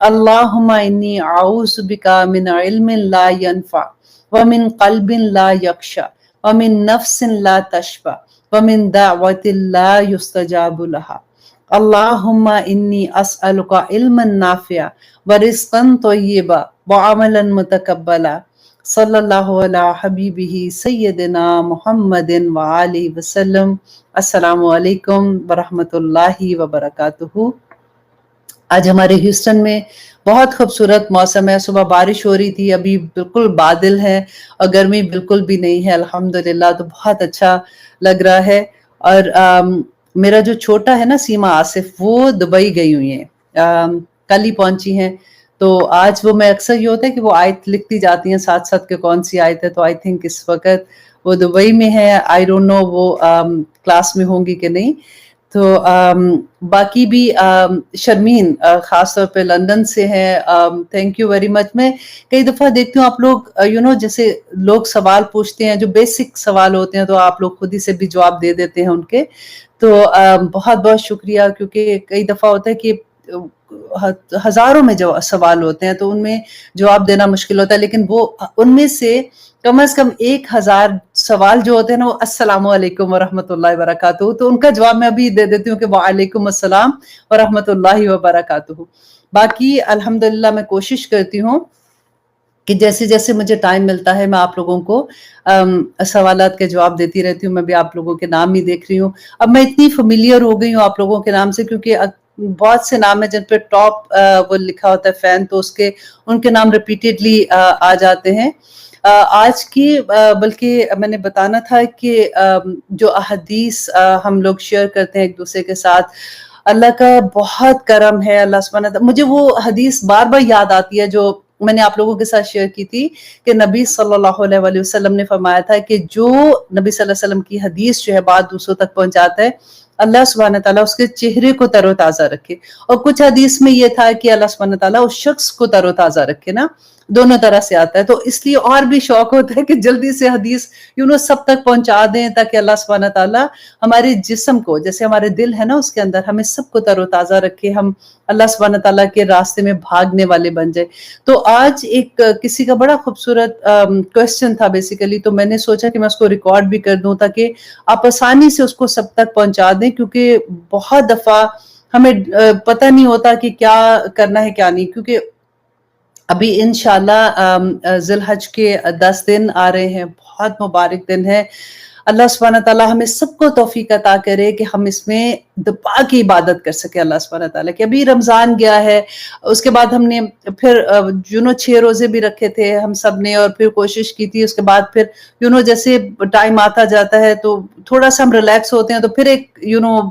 اللہم انی اعوذ بکا من علم لا ینفع ومن قلب لا یخشع ومن نفس لا تشبع ومن دعوت لا یستجاب لها اللہم انی اسألک علما نافعا ورزقا طیبا وعملا متقبلا صلی اللہ علی حبیبہ سیدنا محمد وآلہ وسلم۔ السلام علیکم ورحمۃ اللہ وبرکاتہ۔ آج ہمارے ہیوسٹن میں بہت خوبصورت موسم ہے، صبح بارش ہو رہی تھی، ابھی بالکل بادل ہے اور گرمی بالکل بھی نہیں ہے الحمدللہ، تو بہت اچھا لگ رہا ہے۔ اور میرا جو چھوٹا ہے نا سیما آصف، وہ دبئی گئی ہوئی ہیں، کل ہی پہنچی ہیں، تو آج وہ میں اکثر یہ ہوتا ہے کہ وہ آیت لکھتی جاتی ہیں ساتھ ساتھ کہ کون سی آیت ہے، تو آئی تھنک اس وقت وہ دبئی میں ہے، آئی ڈونٹ نو وہ کلاس میں ہوں گی کہ نہیں۔ تو باقی بھی شرمین خاص طور پہ لندن سے ہیں، تھینک یو ویری مچ۔ میں کئی دفعہ دیکھتی ہوں آپ لوگ جیسے لوگ سوال پوچھتے ہیں جو بیسک سوال ہوتے ہیں تو آپ لوگ خود ہی سے بھی جواب دے دیتے ہیں ان کے، تو بہت بہت شکریہ، کیونکہ کئی دفعہ ہوتا ہے کہ ہزاروں میں جو سوال ہوتے ہیں تو ان میں جواب دینا مشکل ہوتا ہے، لیکن وہ ان میں سے کم از کم 1000 سوال جو ہوتے ہیں نا وہ السلام علیکم ورحمۃ اللہ وبرکاتہ، تو ان کا جواب میں ابھی دے دیتی ہوں کہ وعلیکم السلام ورحمۃ اللہ وبرکاتہ۔ باقی الحمدللہ میں کوشش کرتی ہوں کہ جیسے جیسے مجھے ٹائم ملتا ہے میں آپ لوگوں کو سوالات کے جواب دیتی رہتی ہوں۔ میں بھی آپ لوگوں کے نام ہی دیکھ رہی ہوں، اب میں اتنی فیملیئر ہو گئی ہوں آپ لوگوں کے نام سے، کیونکہ بہت سے نام ہیں جن پہ ٹاپ وہ لکھا ہوتا ہے فین، تو ان کے نام ریپیٹیڈلی آ جاتے ہیں۔ آج کی بلکہ میں نے بتانا تھا کہ جو احادیث ہم لوگ شیئر کرتے ہیں ایک دوسرے کے ساتھ، اللہ کا بہت کرم ہے، اللہ سبحانہ تعالیٰ، مجھے وہ حدیث بار بار یاد آتی ہے جو میں نے آپ لوگوں کے ساتھ شیئر کی تھی کہ نبی صلی اللہ علیہ وآلہ وسلم نے فرمایا تھا کہ جو نبی صلی اللہ علیہ وسلم کی حدیث جو ہے بات دوسروں تک پہنچاتا ہے، اللہ سبحانہ تعالیٰ اس کے چہرے کو تر و تازہ رکھے، اور کچھ حدیث میں یہ تھا کہ اللہ سبحانہ تعالیٰ اس شخص کو تر و تازہ رکھے نا، دونوں طرح سے آتا ہے، تو اس لیے اور بھی شوق ہوتا ہے کہ جلدی سے حدیث سب تک پہنچا دیں، تاکہ اللہ سبحانہ تعالیٰ ہمارے جسم کو، جیسے ہمارے دل ہے نا اس کے اندر، ہمیں سب کو تر و تازہ رکھے، ہم اللہ سبحانہ تعالیٰ کے راستے میں بھاگنے والے بن جائے۔ تو آج ایک کسی کا بڑا خوبصورت کوسچن تھا بیسیکلی، تو میں نے سوچا کہ میں اس کو ریکارڈ بھی کر دوں تاکہ آپ آسانی سے اس کو سب تک پہنچا دیں، کیونکہ بہت دفعہ ہمیں پتہ نہیں ہوتا کہ کیا کرنا ہے کیا نہیں، کیونکہ ابھی انشاءاللہ ذی الحج کے 10 دن آ رہے ہیں، بہت مبارک دن ہے۔ اللہ سبحانہ تعالیٰ ہمیں سب کو توفیق عطا کرے کہ ہم اس میں دبا کی عبادت کر سکے اللہ سبحانہ تعالیٰ کہ ابھی رمضان گیا ہے، اس کے بعد ہم نے پھر 6 روزے بھی رکھے تھے ہم سب نے، اور پھر کوشش کی تھی، اس کے بعد پھر جیسے ٹائم آتا جاتا ہے تو تھوڑا سا ہم ریلیکس ہوتے ہیں، تو پھر ایک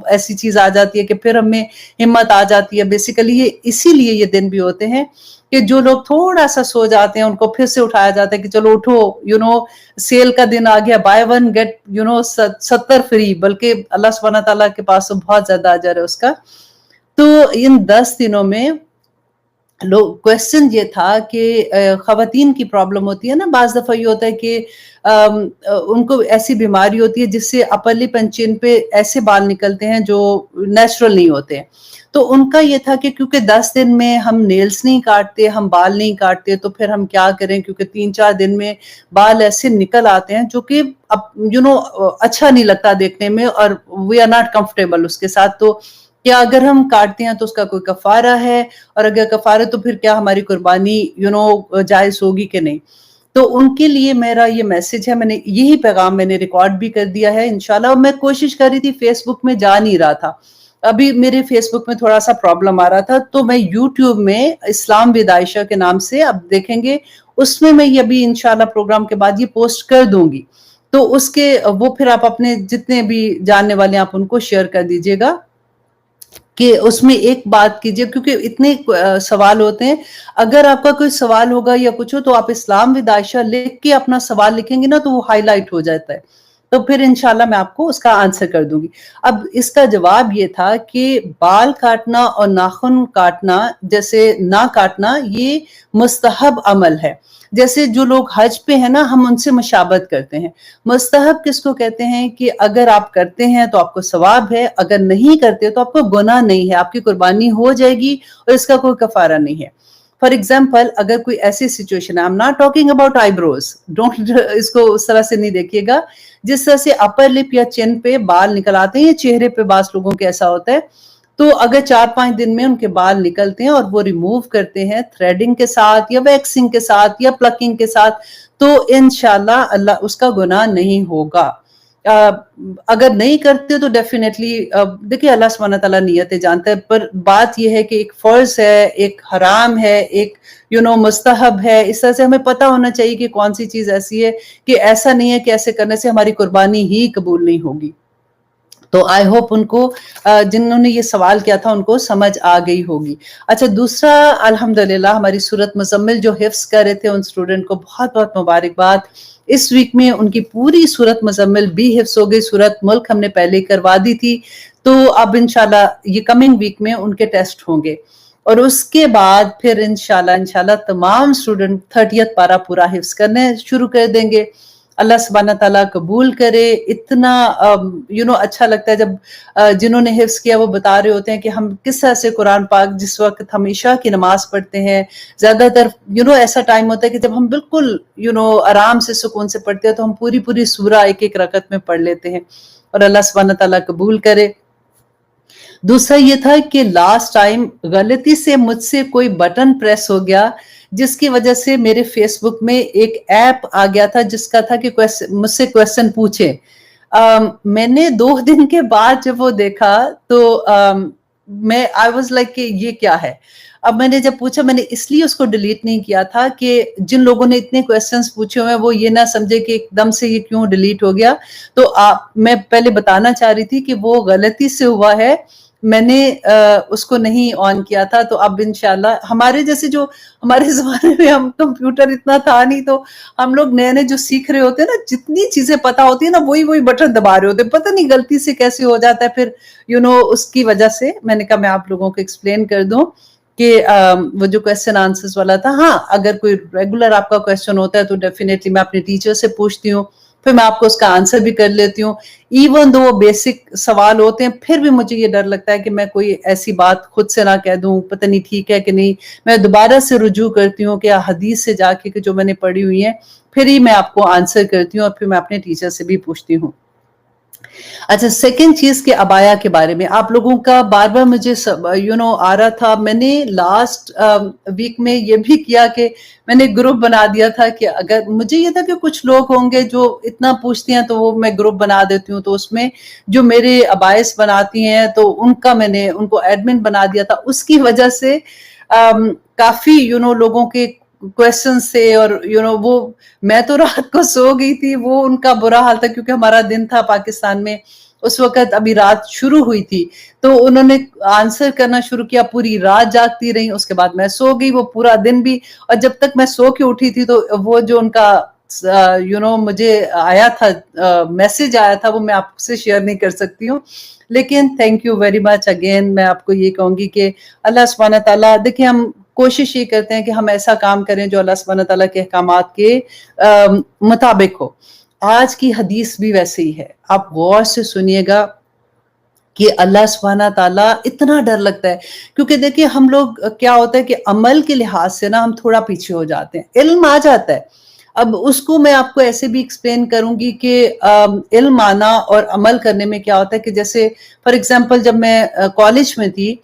ایسی چیز آ جاتی ہے کہ پھر ہمیں ہمت آ جاتی ہے۔ بیسیکلی یہ اسی لیے یہ دن بھی ہوتے ہیں کہ جو لوگ تھوڑا سا سو جاتے ہیں ان کو پھر سے اٹھایا جاتا ہے کہ چلو اٹھو، سیل کا دن آ گیا، بائی ون گیٹ 70 فری، بلکہ اللہ سبحانہ تعالیٰ کے پاس تو بہت زیادہ اجر ہے اس کا۔ تو ان 10 دنوں میں کوسچن یہ تھا کہ خواتین کی پرابلم ہوتی ہے نا، بعض دفعہ یہ ہوتا ہے کہ ان کو ایسی بیماری ہوتی ہے جس سے اپر لپ اینڈ چین پہ ایسے بال نکلتے ہیں جو نیچرل نہیں ہوتے ہیں، تو ان کا یہ تھا کہ کیونکہ 10 دن میں ہم نیلز نہیں کاٹتے، ہم بال نہیں کاٹتے، تو پھر ہم کیا کریں، کیونکہ 3-4 دن میں بال ایسے نکل آتے ہیں جو کہ اچھا نہیں لگتا دیکھنے میں، اور وی آر ناٹ کمفرٹیبل اس کے ساتھ، تو کیا اگر ہم کاٹتے ہیں تو اس کا کوئی کفارہ ہے، اور اگر کفارہ تو پھر کیا ہماری قربانی جائز ہوگی کہ نہیں۔ تو ان کے لیے میرا یہ میسج ہے، میں نے یہی پیغام میں نے ریکارڈ بھی کر دیا ہے انشاءاللہ، اور میں کوشش کر رہی تھی، فیس بک میں جا نہیں رہا تھا، ابھی میرے فیس بک میں تھوڑا سا پرابلم آ رہا تھا، تو میں یوٹیوب میں اسلام ود عائشہ کے نام سے اب دیکھیں گے، اس میں یہ ابھی انشاءاللہ پروگرام کے بعد یہ پوسٹ کر دوں گی، تو اس کے وہ پھر آپ اپنے جتنے بھی جاننے والے ہیں آپ ان کو شیئر کر دیجئے گا کہ اس میں ایک بات کیجئے، کیونکہ اتنے سوال ہوتے ہیں، اگر آپ کا کوئی سوال ہوگا یا کچھ ہو تو آپ اسلام ود عائشہ لکھ کے اپنا سوال لکھیں گے نا تو وہ ہائی لائٹ ہو جاتا ہے، تو پھر انشاءاللہ میں آپ کو اس کا آنسر کر دوں گی. اب اس کا جواب یہ تھا کہ بال کاٹنا اور ناخن کاٹنا جیسے نہ کاٹنا یہ مستحب عمل ہے. جیسے جو لوگ حج پہ ہیں نا ہم ان سے مشابہت کرتے ہیں. مستحب کس کو کہتے ہیں کہ اگر آپ کرتے ہیں تو آپ کو ثواب ہے, اگر نہیں کرتے تو آپ کو گناہ نہیں ہے, آپ کی قربانی ہو جائے گی اور اس کا کوئی کفارہ نہیں ہے. فار ایگزامپل اگر کوئی ایسی سچویشن ہے, I'm not talking about eyebrows, don't اس کو اس طرح سے نہیں دیکھیے گا, جس طرح سے اپر لپ یا چین پہ بال نکل آتے ہیں یا چہرے پہ بعض لوگوں کے ایسا ہوتا ہے, تو اگر 4-5 دن میں ان کے بال نکلتے ہیں اور وہ ریموو کرتے ہیں تھریڈنگ کے ساتھ یا ویکسنگ کے ساتھ یا پلکنگ کے ساتھ, تو انشاءاللہ اللہ اس کا گناہ نہیں ہوگا. اگر نہیں کرتے تو ڈیفینیٹلی دیکھیں اللہ سبحانہ تعالیٰ نیتیں جانتا ہے, پر بات یہ ہے کہ ایک فرض ہے, ایک حرام ہے, ایک مستحب ہے. اس طرح سے ہمیں پتہ ہونا چاہیے کہ کون سی چیز ایسی ہے کہ ایسا نہیں ہے کہ ایسے کرنے سے ہماری قربانی ہی قبول نہیں ہوگی. تو آئی ہوپ ان کو جنہوں نے یہ سوال کیا تھا ان کو سمجھ آ گئی ہوگی. اچھا دوسرا, الحمدللہ ہماری سورۃ مزمل جو حفظ کر رہے تھے ان اسٹوڈنٹ کو بہت بہت مبارکباد. اس ویک میں ان کی پوری سورۃ مزمل بھی حفظ ہو گئی. سورۃ ملک ہم نے پہلے کروا دی تھی, تو اب انشاءاللہ یہ کمنگ ویک میں ان کے ٹیسٹ ہوں گے, اور اس کے بعد پھر انشاءاللہ تمام اسٹوڈنٹ 30th پارہ پورا حفظ کرنے شروع کر دیں گے. اللہ سبحانہ تعالیٰ قبول کرے. اتنا اچھا لگتا ہے جب جنہوں نے حفظ کیا وہ بتا رہے ہوتے ہیں کہ ہم کس طرح سے قرآن پاک جس وقت ہم عشاء کی نماز پڑھتے ہیں, زیادہ تر ایسا ٹائم ہوتا ہے کہ جب ہم بالکل آرام سے سکون سے پڑھتے ہیں تو ہم پوری سورہ ایک رکعت میں پڑھ لیتے ہیں, اور اللہ سبحانہ تعالیٰ قبول کرے. دوسرا یہ تھا کہ لاسٹ ٹائم غلطی سے مجھ سے کوئی بٹن پریس ہو گیا جس کی وجہ سے میرے فیس بک میں ایک ایپ آ گیا تھا جس کا تھا کہ مجھ سے کویسچن پوچھے. میں نے 2 دن کے بعد جب وہ دیکھا تو میں آئی واز لائک کہ یہ کیا ہے. اب میں نے جب پوچھا, میں نے اس لیے اس کو ڈیلیٹ نہیں کیا تھا کہ جن لوگوں نے اتنے کویسچنز پوچھے ہوئے ہیں وہ یہ نہ سمجھے کہ ایک دم سے یہ کیوں ڈیلیٹ ہو گیا. تو میں پہلے بتانا چاہ رہی تھی کہ وہ غلطی سے ہوا ہے, میں نے اس کو نہیں آن کیا تھا. تو اب انشاءاللہ ہمارے جیسے جو ہمارے زمانے میں ہم کمپیوٹر اتنا تھا نہیں, تو ہم لوگ نئے جو سیکھ رہے ہوتے ہیں نا, جتنی چیزیں پتا ہوتی ہیں نا وہی بٹن دبا رہے ہوتے ہیں, پتہ نہیں غلطی سے کیسے ہو جاتا ہے. پھر اس کی وجہ سے میں نے کہا میں آپ لوگوں کو ایکسپلین کر دوں کہ وہ جو کویسچن آنسرز والا تھا, ہاں اگر کوئی ریگولر آپ کا کویسچن ہوتا ہے تو ڈیفینیٹلی میں اپنے ٹیچر سے پوچھتی ہوں, پھر میں آپ کو اس کا آنسر بھی کر لیتی ہوں. ایون دو وہ بیسک سوال ہوتے ہیں, پھر بھی مجھے یہ ڈر لگتا ہے کہ میں کوئی ایسی بات خود سے نہ کہہ دوں, پتہ نہیں ٹھیک ہے کہ نہیں. میں دوبارہ سے رجوع کرتی ہوں کہ حدیث سے جا کے جو میں نے پڑھی ہوئی ہیں پھر ہی میں آپ کو آنسر کرتی ہوں, اور پھر میں اپنے ٹیچر سے بھی پوچھتی ہوں. اچھا سیکنڈ چیز کے عبایا کے بارے میں آپ لوگوں کا بار بار مجھے آ رہا تھا. میں نے لاسٹ ویک میں یہ بھی کیا کہ میں نے گروپ بنا دیا تھا کہ اگر مجھے یہ تھا کہ کچھ لوگ ہوں گے جو اتنا پوچھتی ہیں تو وہ میں گروپ بنا دیتی ہوں, تو اس میں جو میرے عبائس بناتی ہیں تو ان کا میں نے ان کو ایڈمن بنا دیا تھا. اس کی وجہ سے کافی لوگوں کے کویسچن سے, اور وہ میں تو رات کو سو گئی تھی, وہ ان کا برا حال تھا کیونکہ ہمارا دن تھا پاکستان میں اس وقت, ابھی رات شروع ہوئی تھی, تو انہوں نے آنسر کرنا شروع کیا, پوری رات جاگتی رہی. اس کے بعد میں سو گئی, وہ پورا دن بھی, اور جب تک میں سو کے اٹھی تھی تو وہ جو ان کا مجھے آیا تھا میسج آیا تھا وہ میں آپ سے شیئر نہیں کر سکتی ہوں. لیکن thank you very much again. میں آپ کو یہ کہوں گی کہ اللہ سبحانہ تعالیٰ, دیکھیں ہم کوشش یہ کرتے ہیں کہ ہم ایسا کام کریں جو اللہ سبحانہ تعالیٰ کے احکامات کے مطابق ہو. آج کی حدیث بھی ویسے ہی ہے, آپ غور سے سنیے گا کہ اللہ سبحانہ تعالیٰ اتنا ڈر لگتا ہے, کیونکہ دیکھیں ہم لوگ کیا ہوتا ہے کہ عمل کے لحاظ سے نا ہم تھوڑا پیچھے ہو جاتے ہیں, علم آ جاتا ہے. اب اس کو میں آپ کو ایسے بھی ایکسپلین کروں گی کہ علم آنا اور عمل کرنے میں کیا ہوتا ہے کہ جیسے فار ایگزامپل جب میں کالج میں تھی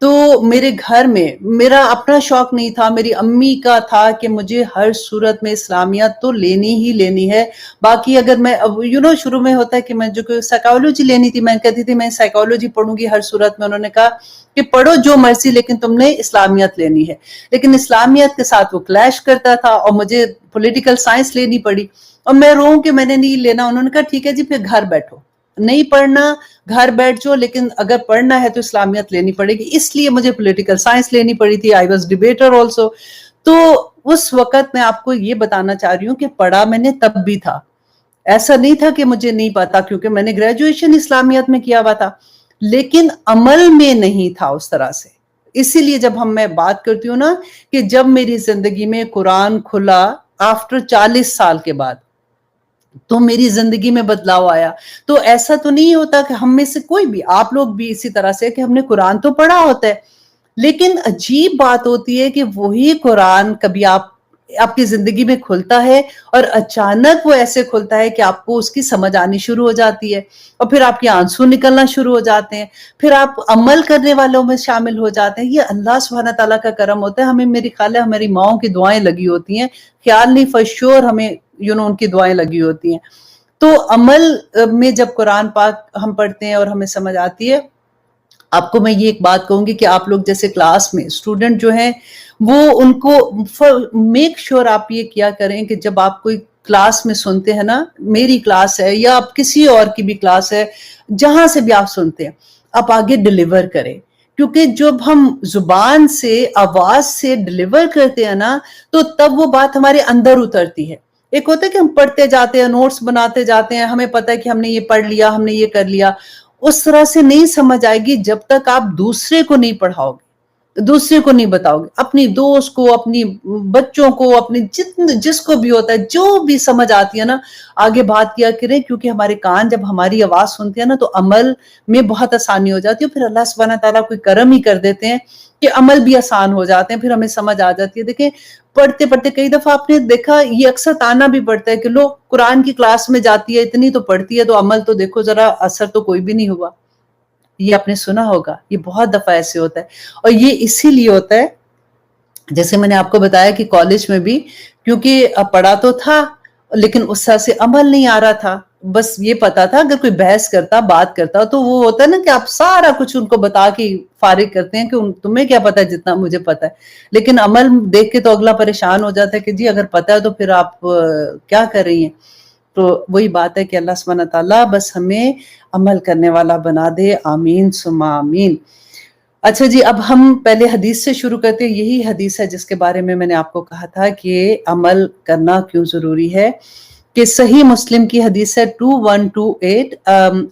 تو میرے گھر میں میرا اپنا شوق نہیں تھا, میری امی کا تھا کہ مجھے ہر صورت میں اسلامیات تو لینی ہی لینی ہے. باقی اگر میں شروع میں ہوتا ہے کہ میں جو سائیکالوجی لینی تھی, میں کہتی تھی میں سائیکالوجی پڑھوں گی ہر صورت میں. انہوں نے کہا کہ پڑھو جو مرضی, لیکن تم نے اسلامیات لینی ہے. لیکن اسلامیات کے ساتھ وہ کلیش کرتا تھا اور مجھے پولیٹیکل سائنس لینی پڑی, اور میں روؤں کہ میں نے نہیں لینا. انہوں نے کہا ٹھیک ہے جی, پھر گھر بیٹھو, نہیں پڑھنا گھر بیٹھ جاؤ, لیکن اگر پڑھنا ہے تو اسلامیات لینی پڑے گی. اس لیے مجھے پولیٹیکل سائنس لینی پڑی تھی. I was debater also. تو اس وقت میں آپ کو یہ بتانا چاہ رہی ہوں کہ پڑھا میں نے تب بھی تھا, ایسا نہیں تھا کہ مجھے نہیں پتا، کیونکہ میں نے گریجویشن اسلامیات میں کیا ہوا تھا، لیکن عمل میں نہیں تھا اس طرح سے۔ اسی لیے جب میں بات کرتی ہوں نا کہ جب میری زندگی میں قرآن کھلا آفٹر 40 سال کے بعد، تو میری زندگی میں بدلاؤ آیا۔ تو ایسا تو نہیں ہوتا کہ ہم میں سے کوئی بھی، آپ لوگ بھی اسی طرح سے، کہ ہم نے قرآن تو پڑھا ہوتا ہے، لیکن عجیب بات ہوتی ہے کہ وہی قرآن کبھی آپ کی زندگی میں کھلتا ہے اور اچانک وہ ایسے کھلتا ہے کہ آپ کو اس کی سمجھ آنی شروع ہو جاتی ہے، اور پھر آپ کے آنسو نکلنا شروع ہو جاتے ہیں، پھر آپ عمل کرنے والوں میں شامل ہو جاتے ہیں۔ یہ اللہ سبحانہ تعالیٰ کا کرم ہوتا ہے۔ ہمیں، میری خیال ہے ہماری ماؤں کی دعائیں لگی ہوتی ہیں، خیال نہیں، فور شور ہمیں ان کی دعائیں لگی ہوتی ہیں۔ تو عمل میں جب قرآن پاک ہم پڑھتے ہیں اور ہمیں سمجھ آتی ہے، آپ کو میں یہ ایک بات کہوں گی کہ آپ لوگ جیسے کلاس میں اسٹوڈنٹ جو ہیں، وہ ان کو میک شور آپ یہ کیا کریں کہ جب آپ کوئی کلاس میں سنتے ہیں نا، میری کلاس ہے یا آپ کسی اور کی بھی کلاس ہے، جہاں سے بھی آپ سنتے ہیں، آپ آگے ڈیلیور کریں، کیونکہ جب ہم زبان سے، آواز سے ڈیلیور کرتے ہیں نا، تو تب وہ بات ہمارے اندر اترتی ہے۔ ایک ہوتا ہے کہ ہم پڑھتے جاتے ہیں، نوٹس بناتے جاتے ہیں، ہمیں پتہ ہے کہ ہم نے یہ پڑھ لیا، ہم نے یہ کر لیا، اس طرح سے نہیں سمجھ آئے گی جب تک آپ دوسرے کو نہیں پڑھاؤ گے، دوسرے کو نہیں بتاؤ گے، اپنی دوست کو، اپنی بچوں کو، اپنی جس کو بھی ہوتا ہے، جو بھی سمجھ آتی ہے نا، آگے بات کیا کریں، کیونکہ ہمارے کان جب ہماری آواز سنتے ہیں نا تو عمل میں بہت آسانی ہو جاتی ہے، پھر اللہ سبحانہ تعالیٰ کوئی کرم ہی کر دیتے ہیں کہ عمل بھی آسان ہو جاتے ہیں، پھر ہمیں سمجھ آ جاتی ہے۔ دیکھیں، پڑھتے پڑھتے کئی دفعہ آپ نے دیکھا، یہ اکثر تانا بھی پڑتا ہے کہ لو قرآن کی کلاس میں جاتی ہے، اتنی تو پڑھتی ہے، تو عمل تو دیکھو ذرا، اثر تو کوئی بھی نہیں ہوا۔ یہ آپ نے سنا ہوگا، یہ بہت دفعہ ایسے ہوتا ہے، اور یہ اسی لیے ہوتا ہے، جیسے میں نے آپ کو بتایا کہ کالج میں بھی، کیونکہ پڑھا تو تھا لیکن اس طرح سے عمل نہیں آ رہا تھا، بس یہ پتا تھا اگر کوئی بحث کرتا، بات کرتا، تو وہ ہوتا ہے نا کہ آپ سارا کچھ ان کو بتا کے فارغ کرتے ہیں کہ تمہیں کیا پتا ہے جتنا مجھے پتا ہے، لیکن عمل دیکھ کے تو اگلا پریشان ہو جاتا ہے کہ جی اگر پتا ہے تو پھر آپ کیا کر رہی ہیں۔ تو وہی بات ہے کہ اللہ سبحانہ تعالیٰ بس ہمیں عمل کرنے والا بنا دے، آمین ثم آمین۔ اچھا جی، اب ہم پہلے حدیث سے شروع کرتے ہیں۔ یہی حدیث ہے جس کے بارے میں نے آپ کو کہا تھا کہ عمل کرنا کیوں ضروری ہے، کہ صحیح مسلم کی حدیث ہے 2128،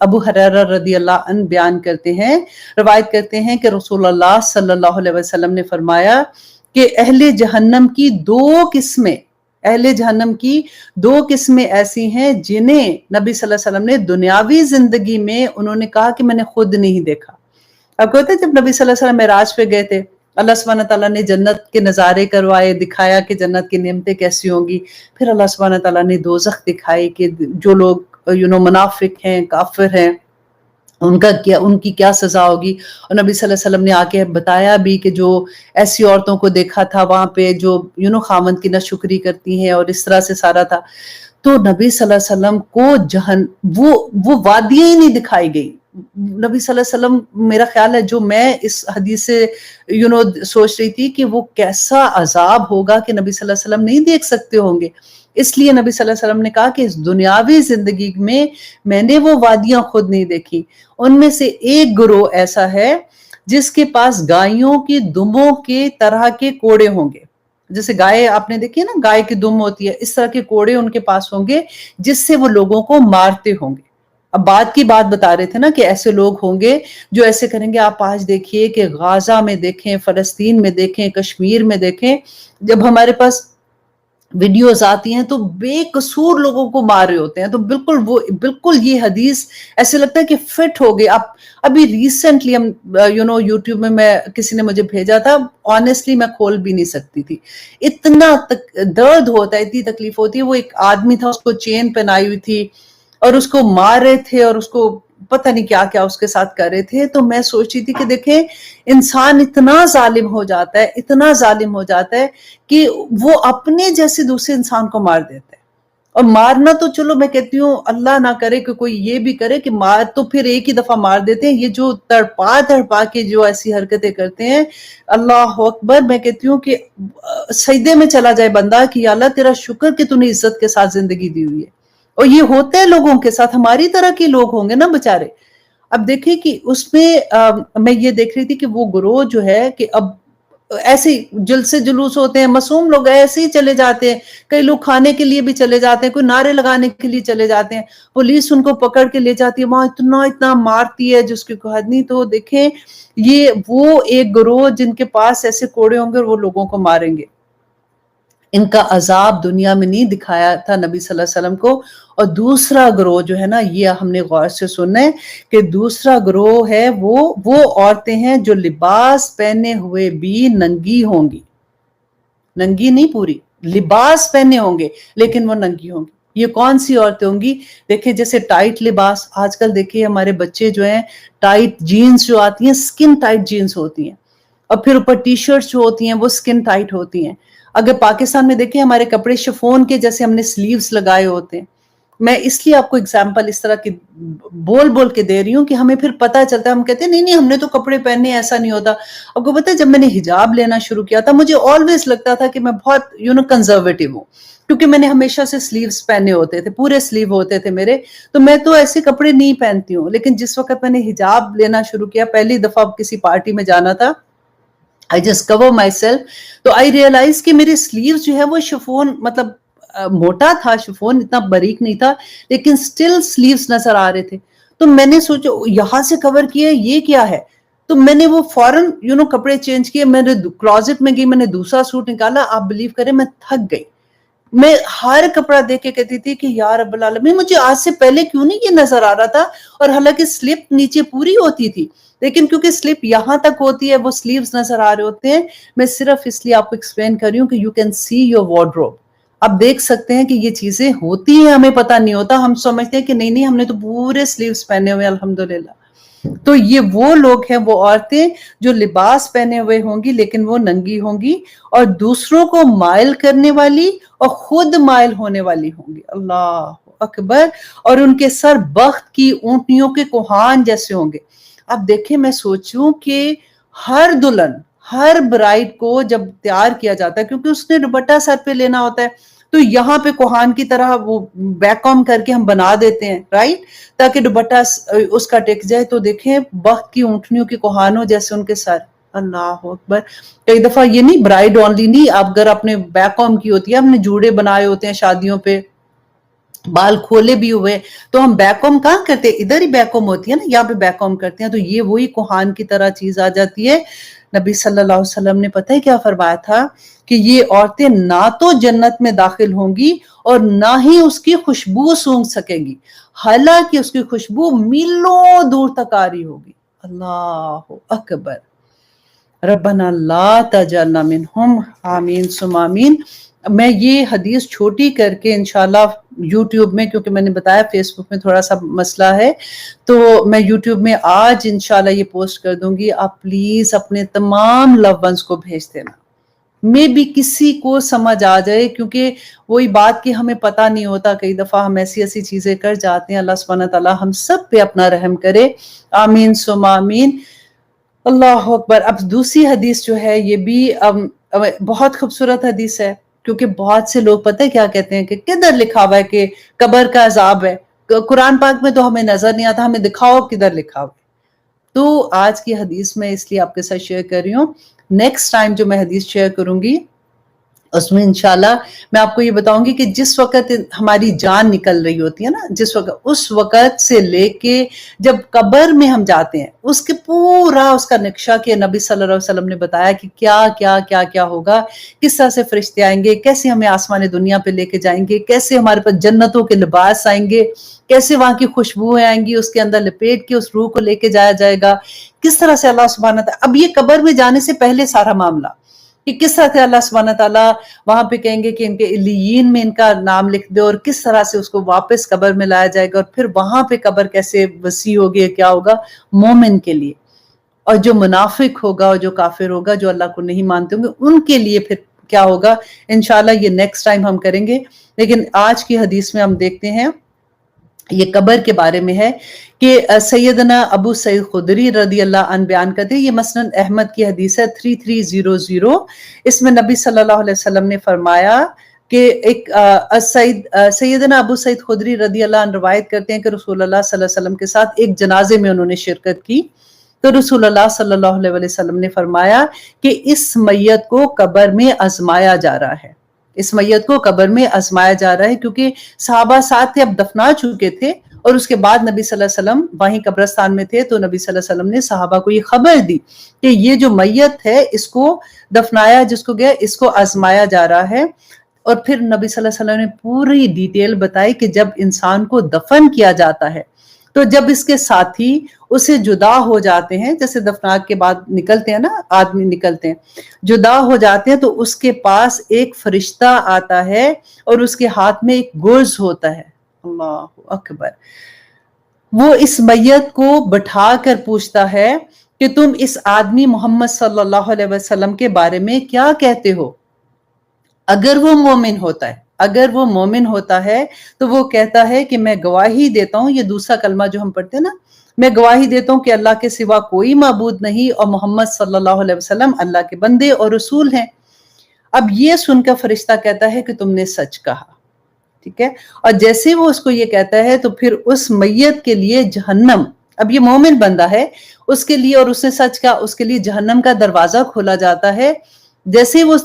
ابو ہریرہ رضی اللہ عنہ بیان کرتے ہیں، روایت کرتے ہیں کہ رسول اللہ صلی اللہ علیہ وسلم نے فرمایا کہ اہل جہنم کی دو قسمیں ایسی ہیں جنہیں نبی صلی اللہ علیہ وسلم نے دنیاوی زندگی میں انہوں نے کہا کہ میں نے خود نہیں دیکھا۔ اب کہتے ہیں جب نبی صلی اللہ علیہ وسلم معراج پہ گئے تھے، اللہ سبحانہ تعالیٰ نے جنت کے نظارے کروائے، دکھایا کہ جنت کی نعمتیں کیسی ہوں گی، پھر اللہ سبحانہ تعالیٰ نے دوزخ دکھائی کہ جو لوگ منافق ہیں، کافر ہیں، ان کی کیا سزا ہوگی، اور نبی صلی اللہ علیہ وسلم نے آ کے بتایا بھی کہ جو ایسی عورتوں کو دیکھا تھا وہاں پہ جو خاوند کی ناشکری کرتی ہیں، اور اس طرح سے سارا تھا۔ تو نبی صلی اللہ علیہ وسلم کو وہ وادیاں ہی نہیں دکھائی گئی۔ نبی صلی اللہ علیہ وسلم، میرا خیال ہے جو میں اس حدیث سے سوچ رہی تھی کہ وہ کیسا عذاب ہوگا کہ نبی صلی اللہ علیہ وسلم نہیں دیکھ سکتے ہوں گے، اس لیے نبی صلی اللہ علیہ وسلم نے کہا کہ اس دنیاوی زندگی میں نے وہ وادیاں خود نہیں دیکھی۔ ان میں سے ایک گروہ ایسا ہے جس کے پاس گائیوں کی دموں کے طرح کے کوڑے ہوں گے، جیسے گائے آپ نے دیکھی ہے نا، گائے کی دم ہوتی ہے، اس طرح کے کوڑے ان کے پاس ہوں گے جس سے وہ لوگوں کو مارتے ہوں گے۔ اب بات کی بات بتا رہے تھے نا کہ ایسے لوگ ہوں گے جو ایسے کریں گے۔ آپ آج دیکھیے کہ غازہ میں دیکھیں، فلسطین میں دیکھیں، کشمیر میں دیکھیں، جب ہمارے پاس ویڈیوز آتی ہیں تو بے قصور لوگوں کو مار رہے ہوتے ہیں، تو بالکل یہ حدیث ایسے لگتا ہے کہ فٹ ہو گئی۔ ابھی ریسنٹلی ہم یوٹیوب میں کسی نے مجھے بھیجا تھا، آنیسٹلی میں کھول بھی نہیں سکتی تھی، اتنا درد ہوتا ہے، اتنی تکلیف ہوتی ہے۔ وہ ایک آدمی تھا، اس کو چین پہنائی ہوئی تھی اور اس کو مار رہے تھے اور اس کو پتہ نہیں کیا کیا اس کے ساتھ کر رہے تھے۔ تو میں سوچ رہی تھی کہ دیکھیں انسان اتنا ظالم ہو جاتا ہے کہ وہ اپنے جیسے دوسرے انسان کو مار دیتا ہے۔ اور مارنا تو چلو میں کہتی ہوں اللہ نہ کرے کہ کوئی یہ بھی کرے کہ مار تو پھر ایک ہی دفعہ مار دیتے ہیں، یہ جو تڑپا کے جو ایسی حرکتیں کرتے ہیں، اللہ اکبر، میں کہتی ہوں کہ سجدے میں چلا جائے بندہ کہ یا اللہ تیرا شکر کہ تو نے عزت کے ساتھ زندگی دی ہوئی ہے۔ اور یہ ہوتا ہے لوگوں کے ساتھ، ہماری طرح کے لوگ ہوں گے نا بےچارے۔ اب دیکھیں کہ اس میں میں یہ دیکھ رہی تھی کہ وہ گروہ جو ہے کہ اب ایسے جلسے جلوس ہوتے ہیں، معصوم لوگ ایسے ہی چلے جاتے ہیں، کئی لوگ کھانے کے لیے بھی چلے جاتے ہیں، کوئی نعرے لگانے کے لیے چلے جاتے ہیں، پولیس ان کو پکڑ کے لے جاتی ہے، وہاں اتنا مارتی ہے جس کی کوئی حد نہیں۔ تو دیکھیں یہ وہ ایک گروہ جن کے پاس ایسے کوڑے ہوں گے اور وہ لوگوں کو ماریں گے، ان کا عذاب دنیا میں نہیں دکھایا تھا نبی صلی اللہ علیہ وسلم کو۔ اور دوسرا گروہ جو ہے نا، یہ ہم نے غور سے سننا ہے کہ دوسرا گروہ ہے وہ عورتیں ہیں جو لباس پہنے ہوئے بھی ننگی ہوں گی، ننگی نہیں پوری، لباس پہنے ہوں گے لیکن وہ ننگی ہوں گی۔ یہ کون سی عورتیں ہوں گی؟ دیکھیں جیسے ٹائٹ لباس، آج کل دیکھیے ہمارے بچے جو ہیں ٹائٹ جینز جو آتی ہیں، سکن ٹائٹ جینز ہوتی ہیں، اور پھر اوپر ٹی شرٹس جو ہوتی ہیں وہ سکن ٹائٹ ہوتی ہیں۔ اگر پاکستان میں دیکھیں ہمارے کپڑے شفون کے جیسے ہم نے سلیوز لگائے ہوتے ہیں۔ میں اس لیے آپ کو اگزامپل اس طرح کی بول کے دے رہی ہوں کہ ہمیں پھر پتہ چلتا ہے، ہم کہتے ہیں نہیں ہم نے تو کپڑے پہنے ایسا نہیں ہوتا۔ آپ کو پتہ ہے جب میں نے حجاب لینا شروع کیا تھا مجھے آلویز لگتا تھا کہ میں بہت کنزرویٹو ہوں، کیونکہ میں نے ہمیشہ سے سلیوز پہنے ہوتے تھے، پورے سلیو ہوتے تھے میرے، تو میں تو ایسے کپڑے نہیں پہنتی ہوں۔ لیکن جس وقت میں نے حجاب لینا شروع کیا، پہلی دفعہ کسی پارٹی میں جانا تھا، I just cover myself، تو I realize کہ میرے سلیوز جو ہے وہ شفون، مطلب موٹا تھا شفون، اتنا باریک نہیں تھا، لیکن سٹل سلیوز نظر آ رہے تھے۔ تو میں نے سوچا یہاں سے کور کیا یہ کیا ہے؟ تو میں نے وہ فوراً کپڑے چینج کیے، میں نے کلوزٹ میں گئی، میں نے دوسرا سوٹ نکالا، آپ بلیو کریں میں تھک گئی۔ میں ہر کپڑا دیکھ کے کہتی تھی کہ یا رب العالمین مجھے آج سے پہلے کیوں نہیں یہ نظر آ رہا تھا، اور حالانکہ سلپ نیچے پوری ہوتی تھی، لیکن کیونکہ سلپ یہاں تک ہوتی ہے وہ سلیوز نظر آ رہے ہوتے ہیں۔ میں صرف اس لیے آپ کو ایکسپلین کر رہی ہوں کہ you can see your wardrobe, آپ دیکھ سکتے ہیں کہ یہ چیزیں ہوتی ہیں، ہمیں پتہ نہیں ہوتا، ہم سمجھتے ہیں کہ نہیں ہم نے تو پورے سلیوز پہنے ہوئے الحمدللہ۔ تو یہ وہ لوگ ہیں، وہ عورتیں جو لباس پہنے ہوئے ہوں گی لیکن وہ ننگی ہوں گی، اور دوسروں کو مائل کرنے والی اور خود مائل ہونے والی ہوں گی۔ اللہ اکبر۔ اور ان کے سر بخت کی اونٹنیوں کے کوہان جیسے ہوں گے۔ اب دیکھیں میں سوچوں کہ ہر دلہن، ہر برائڈ کو جب تیار کیا جاتا ہے، کیونکہ اس نے دوپٹہ سر پہ لینا ہوتا ہے، تو یہاں پہ کوہان کی طرح وہ بیک کام کر کے ہم بنا دیتے ہیں، رائٹ، تاکہ دوپٹہ اس کا ٹک جائے۔ تو دیکھیں بخت کی اونٹنیوں کے کوہانوں جیسے ان کے سر۔ اللہ اکبر۔ کئی دفعہ یہ نہیں برائڈ اونلی نہیں، آپ اگر اپنے بیک کام کی ہوتی ہے، ہم نے جوڑے بنائے ہوتے ہیں شادیوں پہ، بال کھولے بھی ہوئے، تو ہم بیک کام کہاں کرتے ہیں؟ ادھر ہی بیک کام ہوتی ہے نا، یہاں پہ بیک کام کرتے ہیں، تو یہ وہی کوہان کی طرح چیز آ جاتی ہے۔ نبی صلی اللہ علیہ وسلم نے پتہ ہے کیا فرمایا تھا کہ یہ عورتیں نہ تو جنت میں داخل ہوں گی اور نہ ہی اس کی خوشبو سونگھ سکیں گی، حالانکہ اس کی خوشبو میلوں دور تک آ رہی ہوگی۔ اللہ اکبر۔ ربنا لا تجعلنا منہم، آمین ثم آمین۔ میں یہ حدیث چھوٹی کر کے انشاءاللہ یوٹیوب میں، کیونکہ میں نے بتایا فیس بک میں تھوڑا سا مسئلہ ہے، تو میں یوٹیوب میں آج انشاءاللہ یہ پوسٹ کر دوں گی۔ آپ پلیز اپنے تمام لو ونز کو بھیج دینا، میں بھی کسی کو سمجھ آ جائے، کیونکہ وہی بات کہ ہمیں پتہ نہیں ہوتا، کئی دفعہ ہم ایسی چیزیں کر جاتے ہیں۔ اللہ سبحانہ تعالیٰ ہم سب پہ اپنا رحم کرے، آمین ثم آمین۔ اللہ اکبر۔ اب دوسری حدیث جو ہے یہ بھی بہت خوبصورت حدیث ہے، کیونکہ بہت سے لوگ پتہ ہے کیا کہتے ہیں کہ کدھر لکھا ہوا ہے کہ قبر کا عذاب ہے، قرآن پاک میں تو ہمیں نظر نہیں آتا، ہمیں دکھاؤ کدھر لکھا ہوا ہے۔ تو آج کی حدیث میں اس لیے آپ کے ساتھ شیئر کر رہی ہوں، نیکسٹ ٹائم جو میں حدیث شیئر کروں گی اس میں انشاءاللہ میں آپ کو یہ بتاؤں گی کہ جس وقت ہماری جان نکل رہی ہوتی ہے نا، جس وقت، اس وقت سے لے کے جب قبر میں ہم جاتے ہیں، اس کے پورا اس کا نقشہ کہ نبی صلی اللہ علیہ وسلم نے بتایا کہ کیا کیا کیا کیا ہوگا، کس طرح سے فرشتے آئیں گے، کیسے ہمیں آسمان دنیا پہ لے کے جائیں گے، کیسے ہمارے پاس جنتوں کے لباس آئیں گے، کیسے وہاں کی خوشبوئیں آئیں گی، اس کے اندر لپیٹ کے اس روح کو لے کے جایا جائے گا، کس طرح سے اللہ سبحانہ تعالیٰ، اب یہ قبر میں جانے سے پہلے سارا معاملہ کہ کس طرح سے اللہ سبحانہ تعالیٰ وہاں پہ کہیں گے کہ ان کے علیین میں ان کا نام لکھ دے، اور کس طرح سے اس کو واپس قبر میں لایا جائے گا، اور پھر وہاں پہ قبر کیسے وسیع ہوگی، کیا ہوگا مومن کے لیے، اور جو منافق ہوگا اور جو کافر ہوگا، جو اللہ کو نہیں مانتے ہوں گے، ان کے لیے پھر کیا ہوگا، انشاءاللہ یہ نیکسٹ ٹائم ہم کریں گے۔ لیکن آج کی حدیث میں ہم دیکھتے ہیں یہ قبر کے بارے میں ہے کہ سیدنا ابو سعید خدری رضی اللہ عنہ بیان کرتے ہیں، یہ مسند احمد کی حدیث ہے 3300، اس میں نبی صلی اللہ علیہ وسلم نے فرمایا کہ ایک سیدنا ابو سعید خدری رضی اللہ عنہ روایت کرتے ہیں کہ رسول اللہ صلی اللہ علیہ وسلم کے ساتھ ایک جنازے میں انہوں نے شرکت کی، تو رسول اللہ صلی اللہ علیہ وسلم نے فرمایا کہ اس میت کو قبر میں آزمایا جا رہا ہے، اس میت کو قبر میں آزمایا جا رہا ہے، کیونکہ صحابہ ساتھ تھے، اب دفنا چکے تھے، اور اس کے بعد نبی صلی اللہ علیہ وسلم وہیں قبرستان میں تھے، تو نبی صلی اللہ علیہ وسلم نے صحابہ کو یہ خبر دی کہ یہ جو میت ہے اس کو دفنایا جس کو گیا، اس کو آزمایا جا رہا ہے۔ اور پھر نبی صلی اللہ علیہ وسلم نے پوری ڈیٹیل بتائی کہ جب انسان کو دفن کیا جاتا ہے تو جب اس کے ساتھی اسے جدا ہو جاتے ہیں، جیسے دفنات کے بعد نکلتے ہیں نا، آدمی نکلتے ہیں، جدا ہو جاتے ہیں، تو اس کے پاس ایک فرشتہ آتا ہے اور اس کے ہاتھ میں ایک گرز ہوتا ہے، اللہ اکبر، وہ اس میت کو بٹھا کر پوچھتا ہے کہ تم اس آدمی محمد صلی اللہ علیہ وسلم کے بارے میں کیا کہتے ہو؟ اگر وہ مومن ہوتا ہے، اگر وہ مومن ہوتا ہے تو وہ کہتا ہے کہ میں گواہی دیتا ہوں، یہ دوسرا کلمہ جو ہم پڑھتے ہیں نا، میں گواہی دیتا ہوں کہ اللہ کے سوا کوئی معبود نہیں اور محمد صلی اللہ علیہ وسلم اللہ کے بندے اور رسول ہیں۔ اب یہ سن کر فرشتہ کہتا ہے کہ تم نے سچ کہا، ٹھیک ہے، اور جیسے وہ اس کو یہ کہتا ہے تو پھر اس میت کے لیے جہنم، اب یہ مومن بندہ ہے، اس کے لیے، اور اس نے سچ کہا، اس کے لیے جہنم کا دروازہ کھولا جاتا ہے۔ جیسے وہ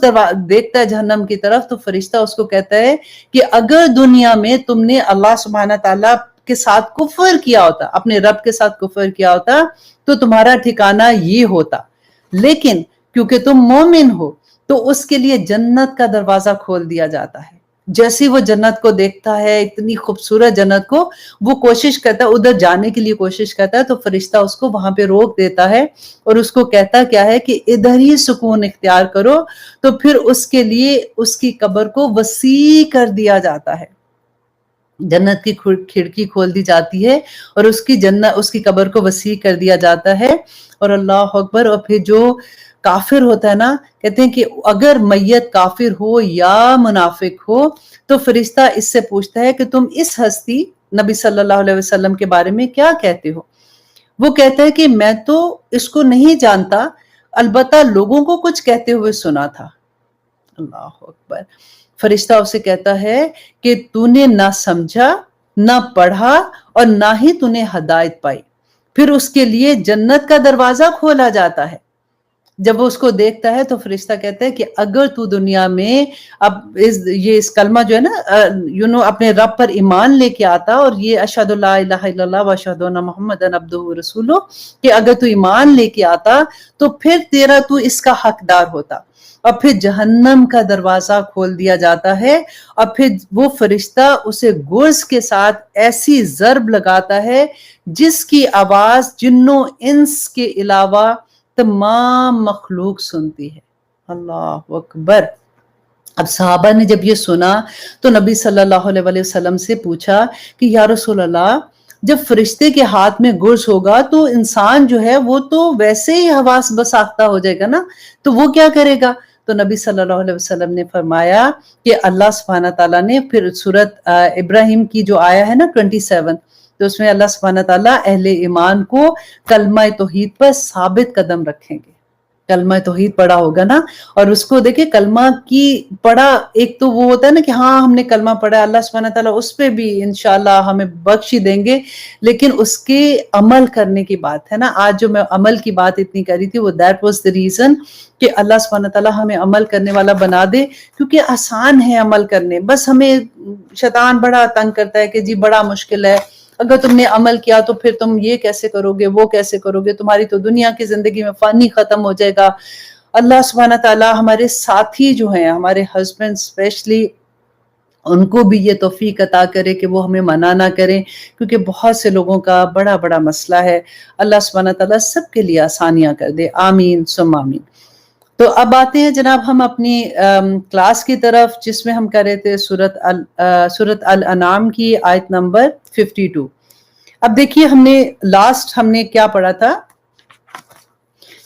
دیکھتا ہے جہنم کی طرف تو فرشتہ اس کو کہتا ہے کہ اگر دنیا میں تم نے اللہ سبحانہ تعالیٰ کے ساتھ کفر کیا ہوتا، اپنے رب کے ساتھ کفر کیا ہوتا تو تمہارا ٹھکانہ یہ ہوتا، لیکن کیونکہ تم مومن ہو تو اس کے لیے جنت کا دروازہ کھول دیا جاتا ہے۔ جیسے وہ جنت کو دیکھتا ہے، اتنی خوبصورت جنت کو، وہ کوشش کرتا ہے، ادھر جانے کے لیے کوشش کرتا ہے، تو فرشتہ اس کو وہاں پہ روک دیتا ہے اور اس کو کہتا کیا ہے کہ ادھر ہی سکون اختیار کرو، تو پھر اس کے لیے اس کی قبر کو وسیع کر دیا جاتا ہے، جنت کی کھڑکی کھول دی جاتی ہے اور اس کی قبر کو وسیع کر دیا جاتا ہے، اور اللہ اکبر۔ اور پھر جو کافر ہوتا ہے نا، کہتے ہیں کہ اگر میت کافر ہو یا منافق ہو تو فرشتہ اس سے پوچھتا ہے کہ تم اس ہستی نبی صلی اللہ علیہ وسلم کے بارے میں کیا کہتے ہو؟ وہ کہتا ہے کہ میں تو اس کو نہیں جانتا، البتہ لوگوں کو کچھ کہتے ہوئے سنا تھا، اللہ اکبر۔ فرشتہ اسے کہتا ہے کہ تو نے نہ سمجھا، نہ پڑھا اور نہ ہی تو نے ہدایت پائی۔ پھر اس کے لیے جنت کا دروازہ کھولا جاتا ہے۔ جب وہ اس کو دیکھتا ہے تو فرشتہ کہتا ہے کہ اگر تو دنیا میں اب اس کلمہ جو ہے نا اپنے رب پر ایمان لے کے آتا، اور یہ اشہد لا الہ الا اللہ و اشہد ان محمدًا عبدہ و رسولہ، کہ اگر تو ایمان لے کے آتا تو پھر تو اس کا حقدار ہوتا، اور پھر جہنم کا دروازہ کھول دیا جاتا ہے، اور پھر وہ فرشتہ اسے گرز کے ساتھ ایسی ضرب لگاتا ہے جس کی آواز جنوں انس کے علاوہ تمام مخلوق سنتی ہے، اللہ اکبر۔ اب صحابہ نے جب یہ سنا تو نبی صلی اللہ علیہ وسلم سے پوچھا کہ یا رسول اللہ، جب فرشتے کے ہاتھ میں گرز ہوگا تو انسان جو ہے وہ تو ویسے ہی حواس بساختہ ہو جائے گا نا، تو وہ کیا کرے گا؟ تو نبی صلی اللہ علیہ وسلم نے فرمایا کہ اللہ سبحانہ تعالیٰ نے پھر سورت ابراہیم کی جو آیا ہے نا 27، تو اس میں اللہ سبحانہ تعالیٰ اہل ایمان کو کلمہ توحید پر ثابت قدم رکھیں گے۔ کلمہ توحید پڑھا ہوگا نا، اور اس کو دیکھیں کلمہ کی پڑھا، ایک تو وہ ہوتا ہے نا کہ ہاں ہم نے کلمہ پڑھا، اللہ سبحانہ تعالیٰ اس پہ بھی انشاءاللہ ہمیں بخش ہی دیں گے، لیکن اس کے عمل کرنے کی بات ہے نا۔ آج جو میں عمل کی بات اتنی کری تھی وہ that was the reason کہ اللہ سبحانہ تعالیٰ ہمیں عمل کرنے والا بنا دے، کیونکہ آسان ہے عمل کرنے، بس ہمیں شیطان بڑا تنگ کرتا ہے کہ جی بڑا مشکل ہے، اگر تم نے عمل کیا تو پھر تم یہ کیسے کرو گے، وہ کیسے کرو گے، تمہاری تو دنیا کی زندگی میں فانی ختم ہو جائے گا۔ اللہ سبحانہ تعالیٰ ہمارے ساتھی جو ہیں، ہمارے ہسبینڈ اسپیشلی، ان کو بھی یہ توفیق عطا کرے کہ وہ ہمیں منع نہ کریں، کیونکہ بہت سے لوگوں کا بڑا بڑا مسئلہ ہے۔ اللہ سبحانہ تعالیٰ سب کے لیے آسانیاں کر دے، آمین ثم آمین۔ تو اب آتے ہیں جناب ہم اپنی کلاس کی طرف، جس میں ہم کر رہے تھے سورۃ الانعام کی آیت نمبر 52۔ اب دیکھیے ہم نے کیا پڑھا تھا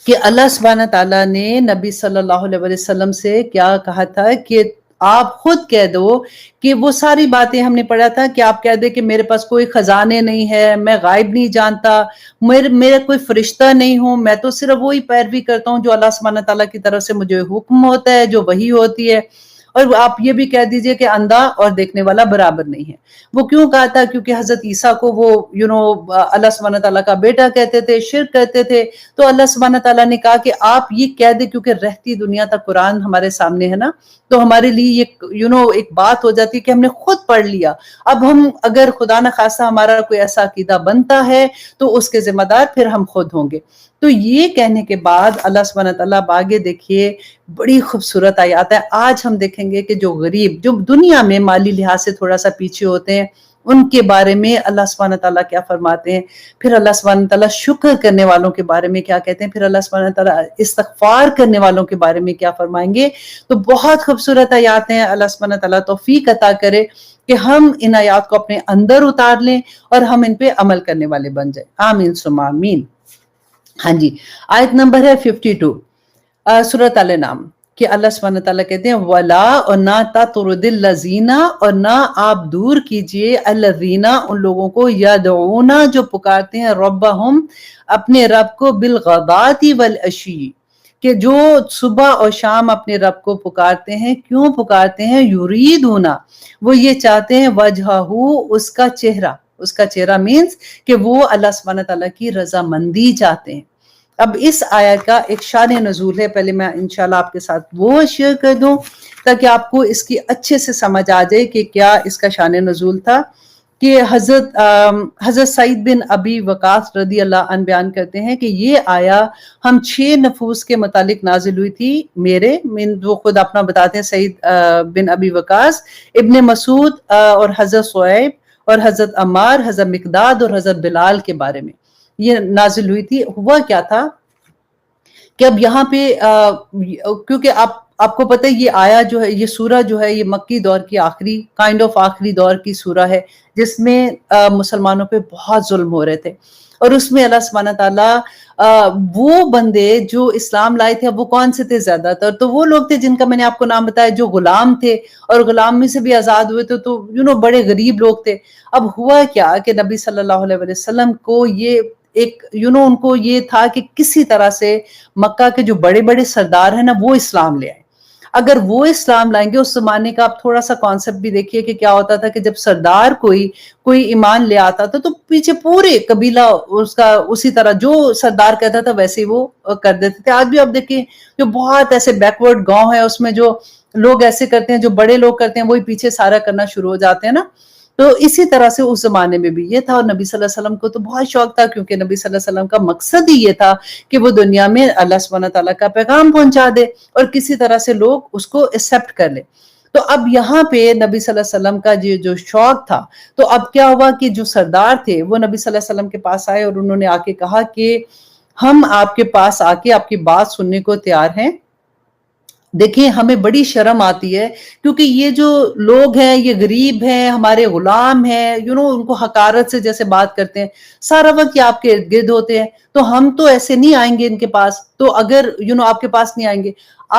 کہ اللہ سبحانہ تعالیٰ نے نبی صلی اللہ علیہ وسلم سے کیا کہا تھا کہ آپ خود کہہ دو کہ وہ ساری باتیں ہم نے پڑھا تھا کہ آپ کہہ دے کہ میرے پاس کوئی خزانے نہیں ہے، میں غائب نہیں جانتا، میرا کوئی فرشتہ نہیں ہوں، میں تو صرف وہی پیروی کرتا ہوں جو اللہ سبحانہ تعالیٰ کی طرف سے مجھے حکم ہوتا ہے، جو وحی ہوتی ہے، اور آپ یہ بھی کہہ دیجئے کہ اندھا اور دیکھنے والا برابر نہیں ہے۔ وہ کیوں کہا تھا؟ کیونکہ حضرت عیسیٰ کو وہ اللہ سبحانہ تعالیٰ کا بیٹا کہتے تھے، شرک کرتے تھے، تو اللہ سبحانہ تعالیٰ نے کہا کہ آپ یہ کہہ دیں، کیونکہ رہتی دنیا تک قرآن ہمارے سامنے ہے نا، تو ہمارے لیے یہ ایک بات ہو جاتی ہے کہ ہم نے خود پڑھ لیا۔ اب ہم اگر خدا نہ خواستہ ہمارا کوئی ایسا عقیدہ بنتا ہے تو اس کے ذمہ دار پھر ہم خود ہوں گے۔ تو یہ کہنے کے بعد اللہ سبحانہ تعالیٰ آگے دیکھیے بڑی خوبصورت آیات ہے۔ آج ہم دیکھیں گے کہ جو غریب، جو دنیا میں مالی لحاظ سے تھوڑا سا پیچھے ہوتے ہیں، ان کے بارے میں اللہ سبحانہ تعالیٰ کیا فرماتے ہیں، پھر اللہ سبحانہ تعالیٰ شکر کرنے والوں کے بارے میں کیا کہتے ہیں، پھر اللہ سبحانہ تعالیٰ استغفار کرنے والوں کے بارے میں کیا فرمائیں گے۔ تو بہت خوبصورت آیات ہیں۔ اللہ سبحانہ تعالیٰ توفیق عطا کرے کہ ہم ان آیات کو اپنے اندر اتار لیں اور ہم ان پہ عمل کرنے والے بن جائیں۔ آمین ثم آمین۔ ہاں جی، آیت نمبر ہے 52 سورۃ الانعام، کہ اللہ سبحانہ تعالیٰ کہتے ہیں وَلَا، اور نہ تَطْرُدِ الَّذِينَ، اور نہ آپ دور کیجئے الَّذِينَ، ان لوگوں کو یدعون جو پکارتے ہیں ربہم، اپنے رب کو بالغداۃ والعشی، کہ جو صبح اور شام اپنے رب کو پکارتے ہیں۔ کیوں پکارتے ہیں؟ یریدون، وہ یہ چاہتے ہیں وجہہ، اس کا چہرہ، اس کا چہرہ مینز کہ وہ اللہ سبحانہ تعالیٰ کی رضامندی چاہتے ہیں۔ اب اس آیت کا ایک شان نزول ہے، پہلے میں انشاءاللہ آپ کے ساتھ وہ شیئر کر دوں تاکہ آپ کو اس کی اچھے سے سمجھ آ جائے کہ کیا اس کا شان نزول تھا۔ کہ حضرت سعید بن ابی وقاص رضی اللہ عنہ بیان کرتے ہیں کہ یہ آیا ہم 6 نفوس کے متعلق نازل ہوئی تھی، وہ خود اپنا بتاتے ہیں، سعید بن ابی وقاص، ابن مسعود اور حضرت صہیب اور حضرت عمار، حضرت مقداد اور حضرت بلال کے بارے میں یہ نازل ہوئی تھی۔ ہوا کیا تھا کہ اب یہاں پہ کیونکہ آپ کو پتہ ہے یہ آیا جو ہے، یہ سورہ جو ہے، یہ مکی دور کی آخری دور کی سورہ ہے، جس میں مسلمانوں پہ بہت ظلم ہو رہے تھے، اور اس میں اللہ سبحانہ تعالیٰ وہ بندے جو اسلام لائے تھے، اب وہ کون سے تھے؟ زیادہ تر تو وہ لوگ تھے جن کا میں نے آپ کو نام بتایا، جو غلام تھے اور غلام میں سے بھی آزاد ہوئے تھے، تو بڑے غریب لوگ تھے۔ اب ہوا کیا کہ نبی صلی اللہ علیہ وسلم کو یہ ایک ان کو یہ تھا کہ کسی طرح سے مکہ کے جو بڑے بڑے سردار ہیں نا، وہ اسلام لے آئیں۔ اگر وہ اسلام لائیں گے، اس زمانے کا آپ تھوڑا سا کانسیپٹ بھی دیکھیے کہ کیا ہوتا تھا کہ جب سردار کوئی ایمان لے آتا تھا تو پیچھے پورے قبیلہ اس کا اسی طرح جو سردار کہتا تھا ویسے ہی وہ کر دیتے تھے۔ آج بھی آپ دیکھیں جو بہت ایسے بیکورڈ گاؤں ہیں، اس میں جو لوگ ایسے کرتے ہیں، جو بڑے لوگ کرتے ہیں، وہی پیچھے سارا کرنا شروع ہو جاتے ہیں نا۔ تو اسی طرح سے اس زمانے میں بھی یہ تھا، اور نبی صلی اللہ علیہ وسلم کو تو بہت شوق تھا، کیونکہ نبی صلی اللہ علیہ وسلم کا مقصد ہی یہ تھا کہ وہ دنیا میں اللہ سبحانہ تعالیٰ کا پیغام پہنچا دے اور کسی طرح سے لوگ اس کو ایکسیپٹ کر لیں۔ تو اب یہاں پہ نبی صلی اللہ علیہ وسلم کا جو شوق تھا، تو اب کیا ہوا کہ جو سردار تھے وہ نبی صلی اللہ علیہ وسلم کے پاس آئے، اور انہوں نے آ کے کہا کہ ہم آپ کے پاس آ کے آپ کی بات سننے کو تیار ہیں۔ دیکھیں ہمیں بڑی شرم آتی ہے، کیونکہ یہ جو لوگ ہیں یہ غریب ہیں، ہمارے غلام ہیں، ان کو حقارت سے جیسے بات کرتے ہیں، سارا وقت یہ آپ کے ارد گرد ہوتے ہیں، تو ہم تو ایسے نہیں آئیں گے ان کے پاس۔ تو اگر آپ کے پاس نہیں آئیں گے،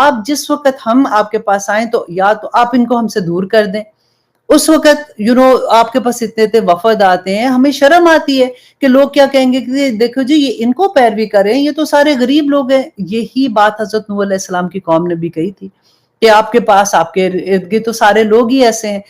آپ جس وقت ہم آپ کے پاس آئیں تو یا تو آپ ان کو ہم سے دور کر دیں۔ اس وقت آپ کے پاس اتنے وفد آتے ہیں، ہمیں شرم آتی ہے کہ لوگ کیا کہیں گے کہ دیکھو جی یہ ان کو پیروی کریں، یہ تو سارے غریب لوگ ہیں۔ یہی بات حضرت نوح علیہ السلام کی قوم نے بھی کہی تھی کہ آپ کے پاس، آپ کے ارد گرد تو سارے لوگ ہی ایسے ہیں۔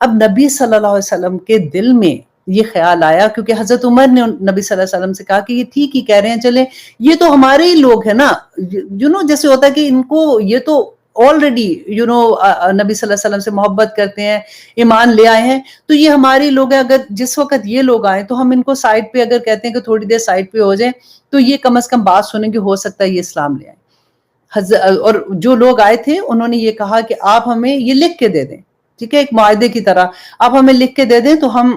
اب نبی صلی اللہ علیہ وسلم کے دل میں یہ خیال آیا، کیونکہ حضرت عمر نے نبی صلی اللہ علیہ وسلم سے کہا کہ یہ ٹھیک ہی کہہ رہے ہیں، چلیں یہ تو ہمارے ہی لوگ ہیں نا، جیسے ہوتا ہے کہ ان کو یہ تو آلریڈی نبی صلی اللہ علیہ وسلم سے محبت کرتے ہیں، ایمان لے آئے ہیں، تو یہ ہمارے لوگ ہیں۔ اگر جس وقت یہ لوگ آئیں تو ہم ان کو سائڈ پہ اگر کہتے ہیں کہ تھوڑی دیر سائڈ پہ ہو جائیں، تو یہ کم از کم بات سنیں کہ ہو سکتا ہے یہ اسلام لے آئیں۔ اور جو لوگ آئے تھے انہوں نے یہ کہا کہ آپ ہمیں یہ لکھ کے دے دیں، ٹھیک ہے، ایک معاہدے کی طرح آپ ہمیں لکھ کے دے دیں، تو ہم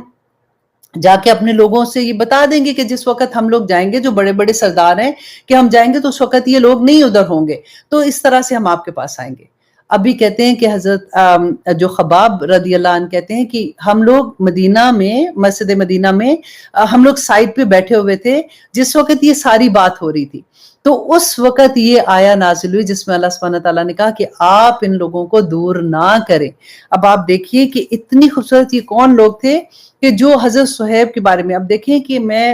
جا کے اپنے لوگوں سے یہ بتا دیں گے کہ جس وقت ہم لوگ جائیں گے، جو بڑے بڑے سردار ہیں، کہ ہم جائیں گے تو اس وقت یہ لوگ نہیں ادھر ہوں گے، تو اس طرح سے ہم آپ کے پاس آئیں گے۔ ابھی کہتے ہیں کہ حضرت جو خباب رضی اللہ عنہ کہتے ہیں کہ ہم لوگ مدینہ میں، مسجد مدینہ میں ہم لوگ سائڈ پہ بیٹھے ہوئے تھے جس وقت یہ ساری بات ہو رہی تھی، تو اس وقت یہ آیا نازل ہوئی جس میں اللہ سبحانہ تعالیٰ نے کہا کہ آپ ان لوگوں کو دور نہ کریں۔ اب آپ دیکھیے کہ اتنی خوبصورت یہ کون لوگ تھے کہ جو حضرت صہیب کے بارے میں، اب دیکھیں کہ میں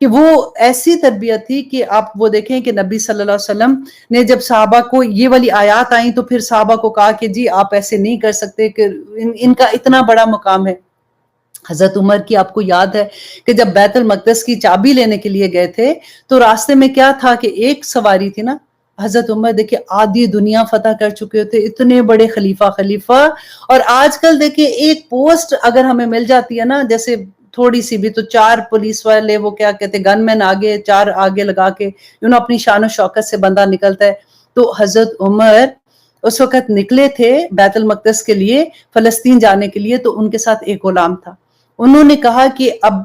کہ وہ ایسی تربیت تھی کہ آپ وہ دیکھیں کہ نبی صلی اللہ علیہ وسلم نے جب صحابہ کو یہ والی آیات آئیں تو پھر صحابہ کو کہا کہ جی آپ ایسے نہیں کر سکتے، کہ ان کا اتنا بڑا مقام ہے۔ حضرت عمر کی آپ کو یاد ہے کہ جب بیت المقدس کی چابی لینے کے لیے گئے تھے تو راستے میں کیا تھا کہ ایک سواری تھی نا، حضرت عمر دیکھیں آدھی دنیا فتح کر چکے تھے، اتنے بڑے خلیفہ، اور آج کل دیکھیں ایک پوسٹ اگر ہمیں مل جاتی ہے نا، جیسے تھوڑی سی بھی، تو 4 پولیس والے، وہ کیا کہتے ہیں، گن مین آگے، 4 آگے لگا کے اپنی شان و شوکت سے بندہ نکلتا ہے۔ تو حضرت عمر اس وقت نکلے تھے بیت المقدس کے لیے، فلسطین جانے کے لیے، تو ان کے ساتھ ایک غلام تھا۔ انہوں نے کہا کہ اب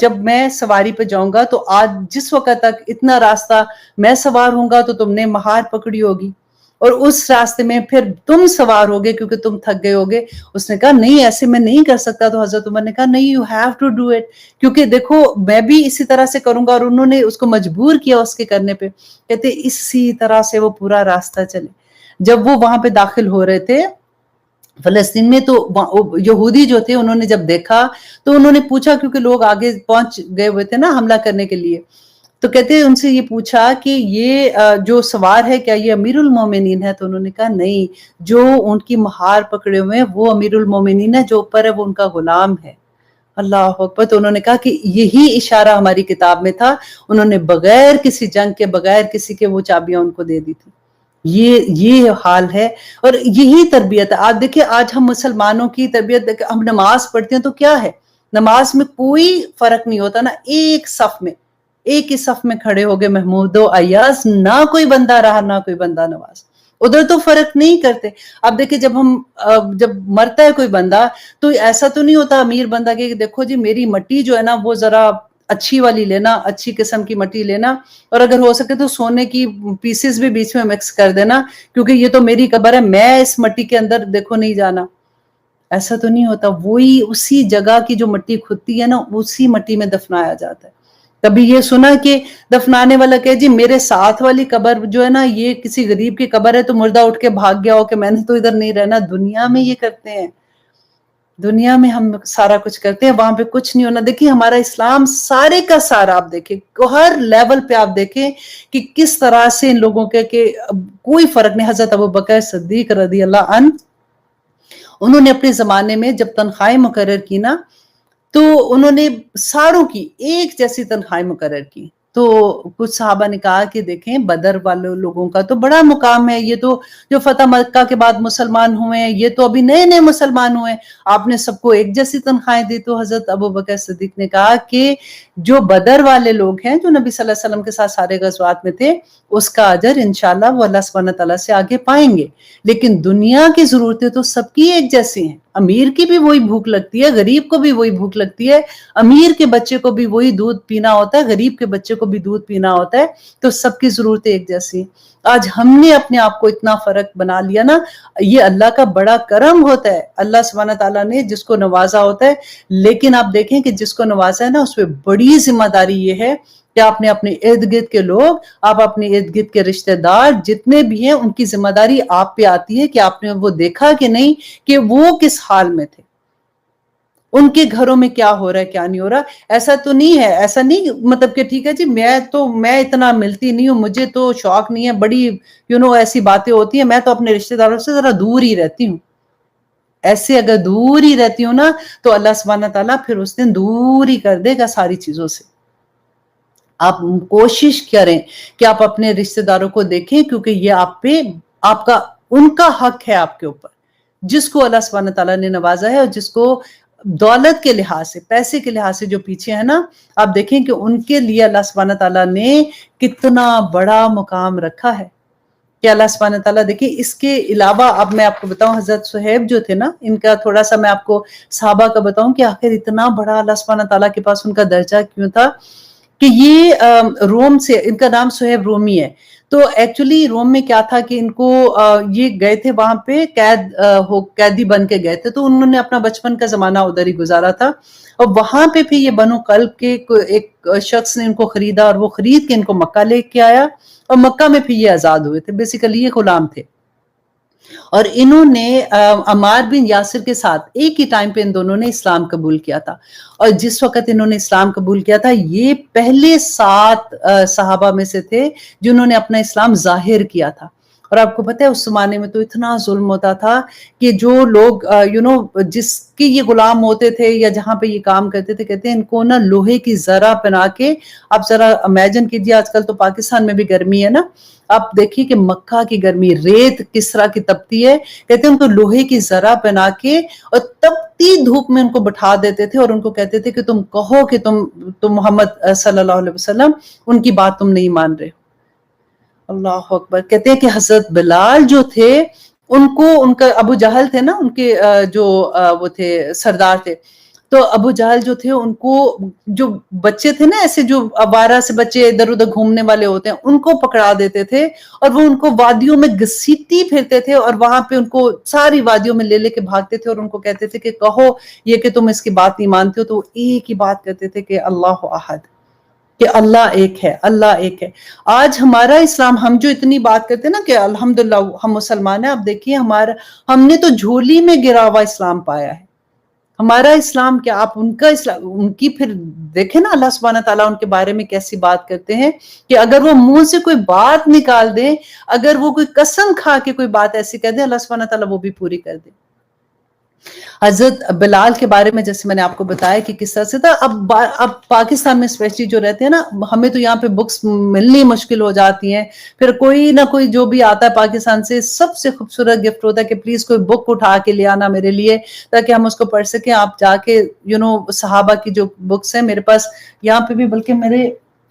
جب میں سواری پہ جاؤں گا تو آج جس وقت تک اتنا راستہ میں سوار ہوں گا تو تم نے مہار پکڑی ہوگی، اور اس راستے میں پھر تم سوار ہوگے کیونکہ تم تھک گئے ہوگے۔ اس نے کہا نہیں، ایسے میں نہیں کر سکتا۔ تو حضرت عمر نے کہا نہیں، you have to do it, کیونکہ دیکھو میں بھی اسی طرح سے کروں گا، اور انہوں نے اس کو مجبور کیا اس کے کرنے پہ۔ کہتے اسی طرح سے وہ پورا راستہ چلے۔ جب وہ وہاں پہ داخل ہو رہے تھے فلسطین میں، تو یہودی جو تھے انہوں نے جب دیکھا تو انہوں نے پوچھا، کیونکہ لوگ آگے پہنچ گئے ہوئے تھے نا حملہ کرنے کے لیے، تو کہتے ہیں ان سے یہ پوچھا کہ یہ جو سوار ہے کیا یہ امیر المومنین ہے؟ تو انہوں نے کہا نہیں، جو ان کی مہار پکڑے ہوئے ہیں وہ امیر المومنین ہے، جو اوپر ہے وہ ان کا غلام ہے۔ اللہ اکبر۔ تو انہوں نے کہا کہ یہی اشارہ ہماری کتاب میں تھا، انہوں نے بغیر کسی جنگ کے، بغیر کسی کے وہ چابیاں ان کو دے دی تھی۔ یہ حال ہے، اور یہی تربیت ہے۔ آپ دیکھیں آج ہم مسلمانوں کی تربیت، ہم نماز پڑھتے ہیں تو کیا ہے، نماز میں کوئی فرق نہیں ہوتا نا، ایک صف میں، ایک ہی صف میں کھڑے ہو گئے محمود و ایاز، نہ کوئی بندہ رہا نہ کوئی بندہ نواز، ادھر تو فرق نہیں کرتے۔ اب دیکھیں جب مرتا ہے کوئی بندہ تو ایسا تو نہیں ہوتا امیر بندہ کہ دیکھو جی میری مٹی جو ہے نا وہ ذرا اچھی والی لینا، اچھی قسم کی مٹی لینا، اور اگر ہو سکے تو سونے کی پیسز بھی بیچ میں مکس کر دینا، کیونکہ یہ تو میری قبر ہے، میں اس مٹی کے اندر دیکھو نہیں جانا۔ ایسا تو نہیں ہوتا، وہی اسی جگہ کی جو مٹی کھدتی ہے نا اسی مٹی میں دفنایا جاتا ہے۔ کبھی یہ سنا کہ دفنانے والا کہ جی میرے ساتھ والی قبر جو ہے نا یہ کسی غریب کی قبر ہے، تو مردہ اٹھ کے بھاگ گیا ہو کہ میں نے تو ادھر نہیں رہنا۔ دنیا میں یہ کرتے ہیں، دنیا میں ہم سارا کچھ کرتے ہیں، وہاں پہ کچھ نہیں ہونا۔ دیکھیں ہمارا اسلام سارے کا سارا، آپ دیکھیں ہر لیول پہ آپ دیکھیں کہ کس طرح سے ان لوگوں کے کہ کوئی فرق نہیں۔ حضرت ابوبکر صدیق رضی اللہ عنہ، انہوں نے اپنے زمانے میں جب تنخواہیں مقرر کی نا تو انہوں نے ساروں کی ایک جیسی تنخواہیں مقرر کی۔ تو کچھ صحابہ نے کہا کہ دیکھیں بدر والے لوگوں کا تو بڑا مقام ہے، یہ تو جو فتح مکہ کے بعد مسلمان ہوئے ہیں، یہ تو ابھی نئے نئے مسلمان ہوئے ہیں، آپ نے سب کو ایک جیسی تنخواہیں دی۔ تو حضرت ابوبکر صدیق نے کہا کہ جو بدر والے لوگ ہیں جو نبی صلی اللہ علیہ وسلم کے ساتھ سارے غزوات میں تھے، اس کا اجر انشاءاللہ وہ اللہ سبحانہ تعالیٰ سے آگے پائیں گے، لیکن دنیا کی ضرورتیں تو سب کی ایک جیسی ہیں۔ امیر کی بھی وہی بھوک لگتی ہے، غریب کو بھی وہی بھوک لگتی ہے، امیر کے بچے کو بھی وہی دودھ پینا ہوتا ہے، غریب کے بچے کو بھی دودھ پینا ہوتا ہے، تو سب کی ضرورتیں ایک جیسی ہیں۔ آج ہم نے اپنے آپ کو اتنا فرق بنا لیا نا، یہ اللہ کا بڑا کرم ہوتا ہے، اللہ سبحانہ تعالیٰ نے جس کو نوازا ہوتا ہے، لیکن آپ دیکھیں کہ جس کو نوازا ہے نا اس پہ بڑی ذمہ داری یہ ہے کہ آپ نے اپنے ارد گرد کے لوگ، آپ اپنے ارد گرد کے رشتہ دار جتنے بھی ہیں، ان کی ذمہ داری آپ پہ آتی ہے کہ آپ نے وہ دیکھا کہ نہیں کہ وہ کس حال میں تھے، ان کے گھروں میں کیا ہو رہا ہے کیا نہیں ہو رہا۔ ایسا تو نہیں ہے، ایسا نہیں مطلب کہ ٹھیک ہے جی میں اتنا ملتی نہیں ہوں، مجھے تو شوق نہیں ہے، بڑی ایسی باتیں ہوتی ہیں، میں تو اپنے رشتہ داروں سے ذرا دور ہی رہتی ہوں۔ ایسے اگر دور ہی رہتی ہوں نا تو اللہ سبحانہ تعالیٰ پھر اس دن دور ہی کر دے گا ساری چیزوں سے۔ آپ کوشش کریں کہ آپ اپنے رشتہ داروں کو دیکھیں، کیونکہ یہ آپ کا ان کا حق ہے آپ کے اوپر، جس کو اللہ سبحانہ تعالیٰ نے نوازا ہے، اور جس کو دولت کے لحاظ سے، پیسے کے لحاظ سے جو پیچھے ہے نا، آپ دیکھیں کہ ان کے لیے اللہ سبحانہ تعالیٰ نے کتنا بڑا مقام رکھا ہے کہ اللہ سبحانہ تعالیٰ دیکھیں۔ اس کے علاوہ اب میں آپ کو بتاؤں، حضرت صہیب جو تھے نا، ان کا تھوڑا سا میں آپ کو صحابہ کا بتاؤں کہ آخر اتنا بڑا اللہ سبحانہ تعالیٰ کے پاس ان کا درجہ کیوں تھا، کہ یہ روم سے، ان کا نام صہیب رومی ہے، تو ایکچولی روم میں کیا تھا کہ ان کو یہ گئے تھے وہاں پہ قیدی بن کے گئے تھے، تو انہوں نے اپنا بچپن کا زمانہ ادھر ہی گزارا تھا، اور وہاں پہ پھر یہ بنو قلب کے ایک شخص نے ان کو خریدا، اور وہ خرید کے ان کو مکہ لے کے آیا، اور مکہ میں پھر یہ آزاد ہوئے تھے، بیسیکلی یہ غلام تھے۔ اور انہوں نے عمار بن یاسر کے ساتھ ایک ہی ٹائم پہ ان دونوں نے اسلام قبول کیا تھا، اور جس وقت انہوں نے اسلام قبول کیا تھا یہ پہلے 7 صحابہ میں سے تھے جنہوں نے اپنا اسلام ظاہر کیا تھا۔ اور آپ کو پتہ ہے اس زمانے میں تو اتنا ظلم ہوتا تھا کہ جو لوگ جس کے یہ غلام ہوتے تھے یا جہاں پہ یہ کام کرتے تھے، کہتے ہیں ان کو نا لوہے کی ذرہ پہنا کے، آپ ذرا امیجن کیجیے، آج کل تو پاکستان میں بھی گرمی ہے نا، آپ دیکھیے کہ مکہ کی گرمی، ریت کس طرح کی تپتی ہے، کہتے ہیں ان کو لوہے کی ذرہ پہنا کے اور تپتی دھوپ میں ان کو بٹھا دیتے تھے اور ان کو کہتے تھے کہ تم کہو کہ تم محمد صلی اللہ علیہ وسلم، ان کی بات تم نہیں مان رہے۔ اللہ اکبر۔ کہتے ہیں کہ حضرت بلال جو تھے ان کا ابو جہل تھے نا، ان کے جو وہ تھے سردار تھے، تو ابو جہل جو تھے ان کو جو بچے تھے نا ایسے جو آوارہ سے بچے ادھر ادھر گھومنے والے ہوتے ہیں ان کو پکڑا دیتے تھے اور وہ ان کو وادیوں میں گھسیٹتی پھرتے تھے اور وہاں پہ ان کو ساری وادیوں میں لے لے کے بھاگتے تھے اور ان کو کہتے تھے کہ کہو یہ کہ تم اس کی بات نہیں مانتے ہو، تو وہ ایک ہی بات کہتے تھے کہ اللہ احد، کہ اللہ ایک ہے، اللہ ایک ہے۔ آج ہمارا اسلام، ہم جو اتنی بات کرتے ہیں نا کہ الحمدللہ ہم مسلمان ہیں، اب دیکھیے ہم نے تو جھولی میں گرا ہوا اسلام پایا ہے۔ ہمارا اسلام کیا، آپ ان کا اسلام، ان کی پھر دیکھیں نا اللہ سبحانہ تعالیٰ ان کے بارے میں کیسی بات کرتے ہیں کہ اگر وہ منہ سے کوئی بات نکال دیں، اگر وہ کوئی قسم کھا کے کوئی بات ایسی کہہ دیں، اللہ سبحانہ تعالیٰ وہ بھی پوری کر دے۔ حضرت بلال کے بارے میں جیسے میں نے آپ کو بتایا کہ کس طرح سے تھا، اب پاکستان میں اسپیشلی جو رہتے ہیں نا، ہمیں تو یہاں پہ بکس ملنی مشکل ہو جاتی ہیں، پھر کوئی نہ کوئی جو بھی آتا ہے پاکستان سے، سب سے خوبصورت گفٹ ہوتا ہے کہ پلیز کوئی بک اٹھا کے لے آنا میرے لیے تاکہ ہم اس کو پڑھ سکیں۔ آپ جا کے صحابہ کی جو بکس ہیں میرے پاس یہاں پہ بھی، بلکہ میرے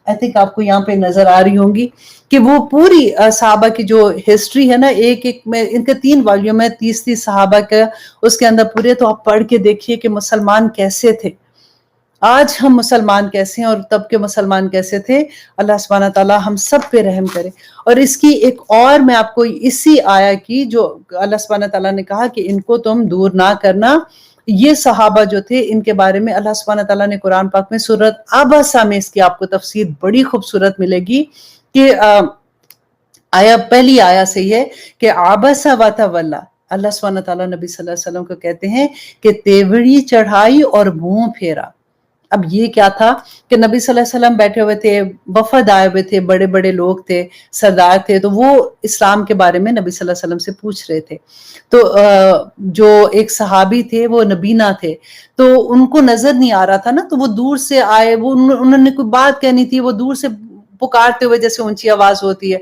آئی تھنک آپ کو یہاں پہ نظر آ رہی ہوں گی کہ وہ پوری صحابہ کی جو ہسٹری ہے نا، ایک میں ان کے 3 والیوم ہے، 30 صحابہ کا اس کے اندر پورے، تو آپ پڑھ کے دیکھیے کہ مسلمان کیسے تھے، آج ہم مسلمان کیسے ہیں اور تب کے مسلمان کیسے تھے۔ اللہ سبحانہ تعالیٰ ہم سب پہ رحم کرے۔ اور اس کی ایک اور میں آپ کو اسی آیا کی جو اللہ سبحانہ تعالیٰ نے کہا کہ ان کو تم دور نہ کرنا، یہ صحابہ جو تھے ان کے بارے میں اللہ سبحانہ تعالیٰ نے قرآن پاک میں سورۃ عبسہ میں اس کی آپ کو تفسیر بڑی خوبصورت ملے گی کہ پہلی آیا سے یہ کہ عبس و تولی، اللہ سبحانہ تعالیٰ نبی صلی اللہ علیہ وسلم کو کہتے ہیں کہ تیوری چڑھائی اور منہ پھیرا۔ اب یہ کیا تھا کہ نبی صلی اللہ علیہ وسلم بیٹھے ہوئے تھے، وفد آئے ہوئے تھے، بڑے بڑے لوگ تھے، سردار تھے، تو وہ اسلام کے بارے میں نبی صلی اللہ علیہ وسلم سے پوچھ رہے تھے۔ تو جو ایک صحابی تھے وہ نبینا تھے، تو ان کو نظر نہیں آ رہا تھا نا، تو وہ دور سے آئے، وہ انہوں نے کوئی بات کہنی تھی، وہ دور سے پکارتے ہوئے جیسے اونچی آواز ہوتی ہے،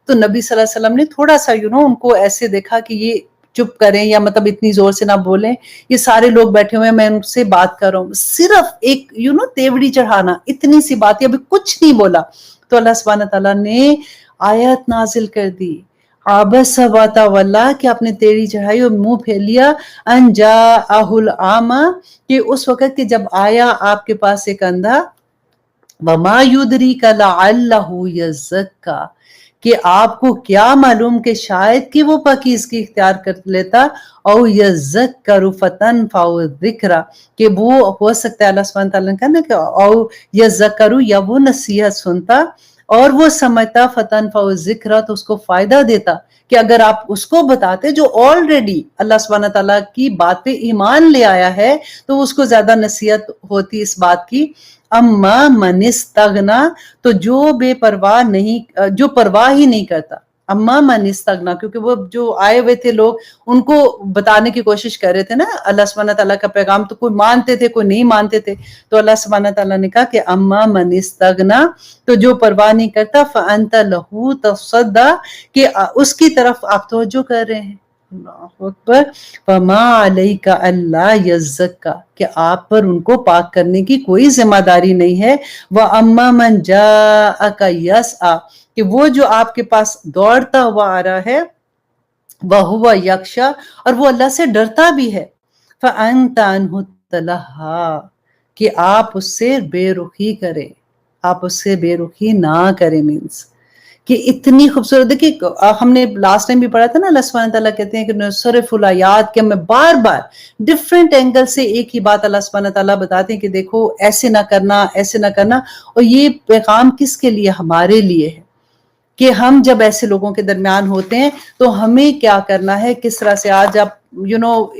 تو نبی صلی اللہ علیہ وسلم نے تھوڑا سا ان کو ایسے دیکھا کہ یہ چپ کریں یا مطلب اتنی زور سے نہ بولیں، یہ سارے لوگ بیٹھے ہوئے ہیں، میں ان سے بات کر رہا ہوں، صرف ایک تیوڑی چڑھانا، اتنی سی بات، ابھی کچھ نہیں بولا، تو اللہ سبحانہ تعالیٰ نے آیت نازل کر دی، عبس و تولی، کہ آپ نے تیری چڑھائی اور منہ پھیر لیا، ان جاءہ الاعمی، کہ اس وقت کہ جب آیا آپ کے پاس ایک اندھا، وما یدریک لعلہ یزکا، کہ آپ کو کیا معلوم کہ شاید کہ وہ پاکیزگی اختیار کر لیتا، او یذکر فتنفعہ الذکری، کہ وہ ہو سکتا ہے اللہ سبحانہ تعالیٰ نے کہا نا کہ او یذکر، یا وہ نصیحت سنتا اور وہ سمجھتا، فتنفعہ الذکری، تو اس کو فائدہ دیتا، کہ اگر آپ اس کو بتاتے جو آلریڈی اللہ سبحانہ تعالیٰ کی بات پہ ایمان لے آیا ہے، تو اس کو زیادہ نصیحت ہوتی اس بات کی۔ اما من استغنا، تو جو بے پرواہ نہیں، جو پرواہ ہی نہیں کرتا، اما من استغنا، کیونکہ وہ جو آئے ہوئے تھے لوگ ان کو بتانے کی کوشش کر رہے تھے نا اللہ سبحانہ تعالیٰ کا پیغام، تو کوئی مانتے تھے کوئی نہیں مانتے تھے، تو اللہ سبحانہ تعالیٰ نے کہا کہ اما من استغنا، تو جو پرواہ نہیں کرتا، فانت لہ تصدی، کہ اس کی طرف آپ توجہ کر رہے ہیں۔ اللہ اکبر۔ فما علیک الا یزکا، کہ آپ پر ان کو پاک کرنے کی کوئی ذمہ داری نہیں ہے۔ واما من جاءک یسعی، کہ وہ جو آپ کے پاس دوڑتا ہوا آ رہا ہے، وہو یخشی، اور وہ اللہ سے ڈرتا بھی ہے، فانت عنہ تلہا، کہ آپ اس سے بے رخی کریں، آپ اس سے بے رخی نہ کریں، مینس کہ اتنی خوبصورت، دیکھیے ہم نے لاسٹ ٹائم بھی پڑھا تھا نا، اللہ سبحانہ تعالیٰ کہتے ہیں کہ نصرف الآیات، کہ ہمیں بار بار ڈفرینٹ اینگل سے ایک ہی بات اللہ سبحانہ تعالیٰ بتاتے ہیں کہ دیکھو ایسے نہ کرنا، ایسے نہ کرنا، اور یہ پیغام کس کے لیے؟ ہمارے لیے ہے۔ کہ ہم جب ایسے لوگوں کے درمیان ہوتے ہیں تو ہمیں کیا کرنا ہے, کس طرح سے. آج آپ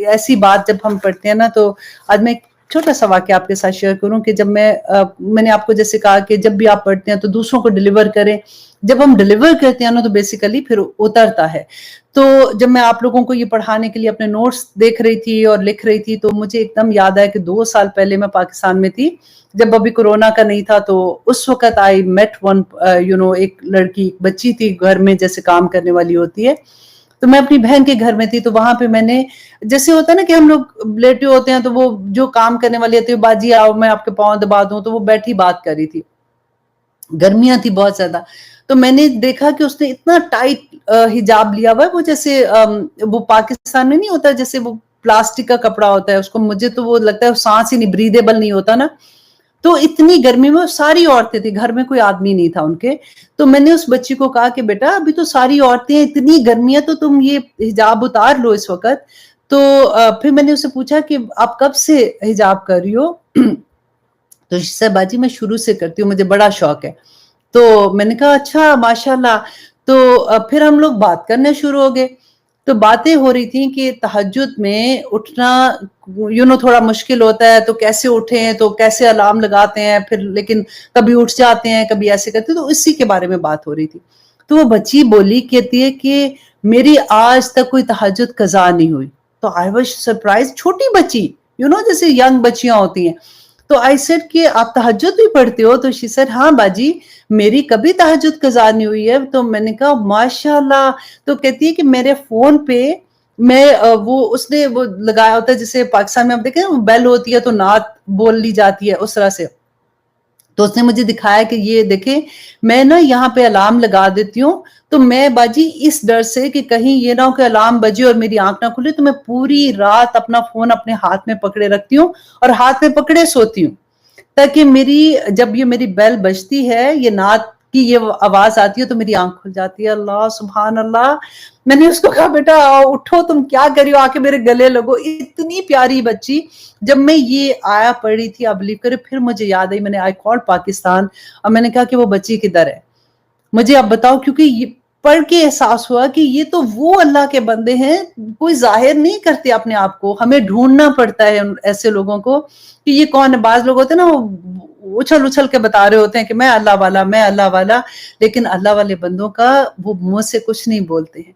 ایسی بات جب ہم پڑھتے ہیں نا, تو آج میں چھوٹا سا واقعہ آپ کے ساتھ شیئر کروں کہ جب میں نے آپ کو جیسے کہا کہ جب بھی آپ پڑھتے ہیں تو دوسروں کو ڈیلیور کریں. جب ہم ڈیلیور کرتے ہیں نا تو بیسیکلی پھر اترتا ہے. تو جب میں آپ لوگوں کو یہ پڑھانے کے لیے اپنے نوٹس دیکھ رہی تھی اور لکھ رہی تھی, تو مجھے ایک دم یاد آیا کہ 2 سال پہلے میں پاکستان میں تھی, جب ابھی کورونا کا نہیں تھا. تو اس وقت آئی میٹ ون ایک لڑکی, ایک بچی تھی گھر میں جیسے کام کرنے والی ہوتی ہے. تو میں اپنی بہن کے گھر میں تھی, تو وہاں پہ میں نے, جیسے ہوتا ہے نا کہ ہم لوگ لیٹے ہوتے ہیں تو وہ جو کام کرنے والی ہوتی ہے, باجی آؤ میں آپ کے پاؤں دبا دوں, تو وہ بیٹھی بات کر رہی تھی. گرمیاں تھی بہت زیادہ. تو میں نے دیکھا کہ اس نے اتنا ٹائٹ حجاب لیا ہوا ہے, وہ جیسے وہ پاکستان میں نہیں ہوتا جیسے وہ پلاسٹک کا کپڑا ہوتا ہے, اس کو مجھے تو وہ لگتا ہے سانس ہی نہیں, بریدیبل نہیں ہوتا نا. تو اتنی گرمی میں ساری عورتیں تھیں, گھر میں کوئی آدمی نہیں تھا ان کے. تو میں نے اس بچی کو کہا کہ بیٹا ابھی تو ساری عورتیں, اتنی گرمی ہے تو تم یہ حجاب اتار لو اس وقت. تو پھر میں نے اسے پوچھا کہ آپ کب سے حجاب کر رہی ہو؟ تو سے باجی میں شروع سے کرتی ہوں, مجھے بڑا شوق ہے. تو میں نے کہا اچھا ماشاء اللہ. تو پھر ہم لوگ بات کرنے شروع ہو گئے. تو باتیں ہو رہی تھیں کہ تہجد میں اٹھنا تھوڑا مشکل ہوتا ہے, تو کیسے اٹھیں, تو کیسے الارم لگاتے ہیں, پھر لیکن کبھی اٹھ جاتے ہیں, کبھی ایسے کرتے ہیں. تو اسی کے بارے میں بات ہو رہی تھی. تو وہ بچی بولی, کہتی ہے کہ میری آج تک کوئی تہجد قضا نہیں ہوئی. تو آئی واز سرپرائز, چھوٹی بچی, جیسے ینگ بچیاں ہوتی ہیں. تو آئی سیڈ کہ آپ تہجد بھی پڑھتے ہو؟ تو شی سیڈ ہاں باجی میری کبھی تہجد قضا نہیں ہوئی ہے. تو میں نے کہا ماشاء اللہ. تو کہتی ہے کہ میرے فون پہ میں اس نے وہ لگایا ہوتا ہے, جیسے پاکستان میں آپ دیکھیں بیل ہوتی ہے تو نعت بول لی جاتی ہے اس طرح سے. تو اس نے مجھے دکھایا کہ یہ دیکھیں میں نا یہاں پہ الارم لگا دیتی ہوں. تو میں باجی اس ڈر سے کہ کہیں یہ نہ ہو کہ الارم بجے اور میری آنکھ نہ کھلے, تو میں پوری رات اپنا فون اپنے ہاتھ میں پکڑے رکھتی ہوں اور ہاتھ میں پکڑے سوتی ہوں, تاکہ جب یہ میری بیل بجتی ہے, یہ نعت کی یہ آواز آتی ہے, تو میری آنکھ کھل جاتی ہے. اللہ سبحان اللہ. میں نے اس کو کہا بیٹا اٹھو, تم کیا کر رہی ہو, آ کے میرے گلے لگو. اتنی پیاری بچی. جب میں یہ آیا پڑھی تھی, اب بلیو کرے, پھر مجھے یاد آئی, میں نے آئی کال پاکستان اور میں نے کہا کہ وہ بچی کدھر ہے, مجھے اب بتاؤ. کیونکہ یہ پڑھ کے احساس ہوا کہ یہ تو وہ اللہ کے بندے ہیں, کوئی ظاہر نہیں کرتے اپنے آپ کو, ہمیں ڈھونڈنا پڑتا ہے ایسے لوگوں کو کہ یہ کون ہے. بعض لوگ ہوتے ہیں نا وہ اچھل اچھل کے بتا رہے ہوتے ہیں کہ میں اللہ والا, میں اللہ والا, لیکن اللہ والے بندوں کا وہ منہ سے کچھ نہیں بولتے ہیں,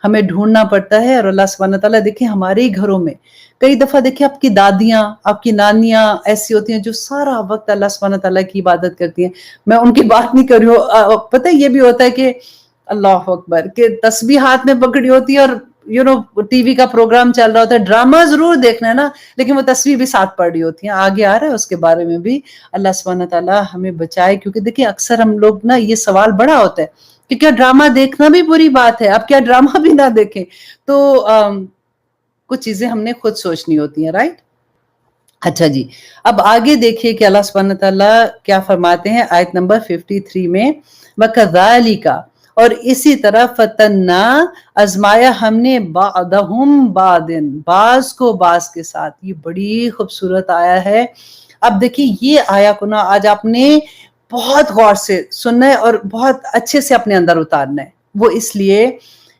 ہمیں ڈھونڈنا پڑتا ہے. اور اللہ سبحانہ تعالیٰ دیکھیں ہمارے ہی گھروں میں کئی دفعہ دیکھیں آپ کی دادیاں, آپ کی نانیاں ایسی ہوتی ہیں جو سارا وقت اللہ سبحانہ تعالیٰ کی عبادت کرتی ہیں. میں ان کی بات نہیں کر رہی ہوں, پتہ یہ بھی ہوتا ہے کہ اللہ اکبر کہ تسبیح ہاتھ میں پکڑی ہوتی ہے اور ٹی وی کا پروگرام چل رہا ہوتا ہے, ڈرامہ ضرور دیکھنا ہے نا, لیکن وہ تسبیح بھی ساتھ پڑھ رہی ہوتی ہیں. آگے آ رہا ہے اس کے بارے میں بھی. اللہ سبحانہ تعالیٰ ہمیں بچائے, کیونکہ دیکھیں اکثر ہم لوگ نا یہ سوال بڑا ہوتا ہے کہ کیا ڈرامہ دیکھنا بھی بری بات ہے, اب کیا ڈرامہ بھی نہ دیکھیں. تو کچھ چیزیں ہم نے خود سوچنی ہوتی ہیں, رائٹ. اچھا جی, اب آگے دیکھیے کہ اللہ سبحانہ تعالیٰ کیا فرماتے ہیں آیت نمبر 53 میں, وَكَذَلِكَ, اور اسی طرح فتنا, آزمایا ہم نے بعضهم بعض, بعض کو بعض کے ساتھ. یہ بڑی خوبصورت آیا ہے. اب دیکھیے یہ آیا کو نا آج آپ نے بہت غور سے سننا ہے اور بہت اچھے سے اپنے اندر اتارنا ہے. وہ اس لیے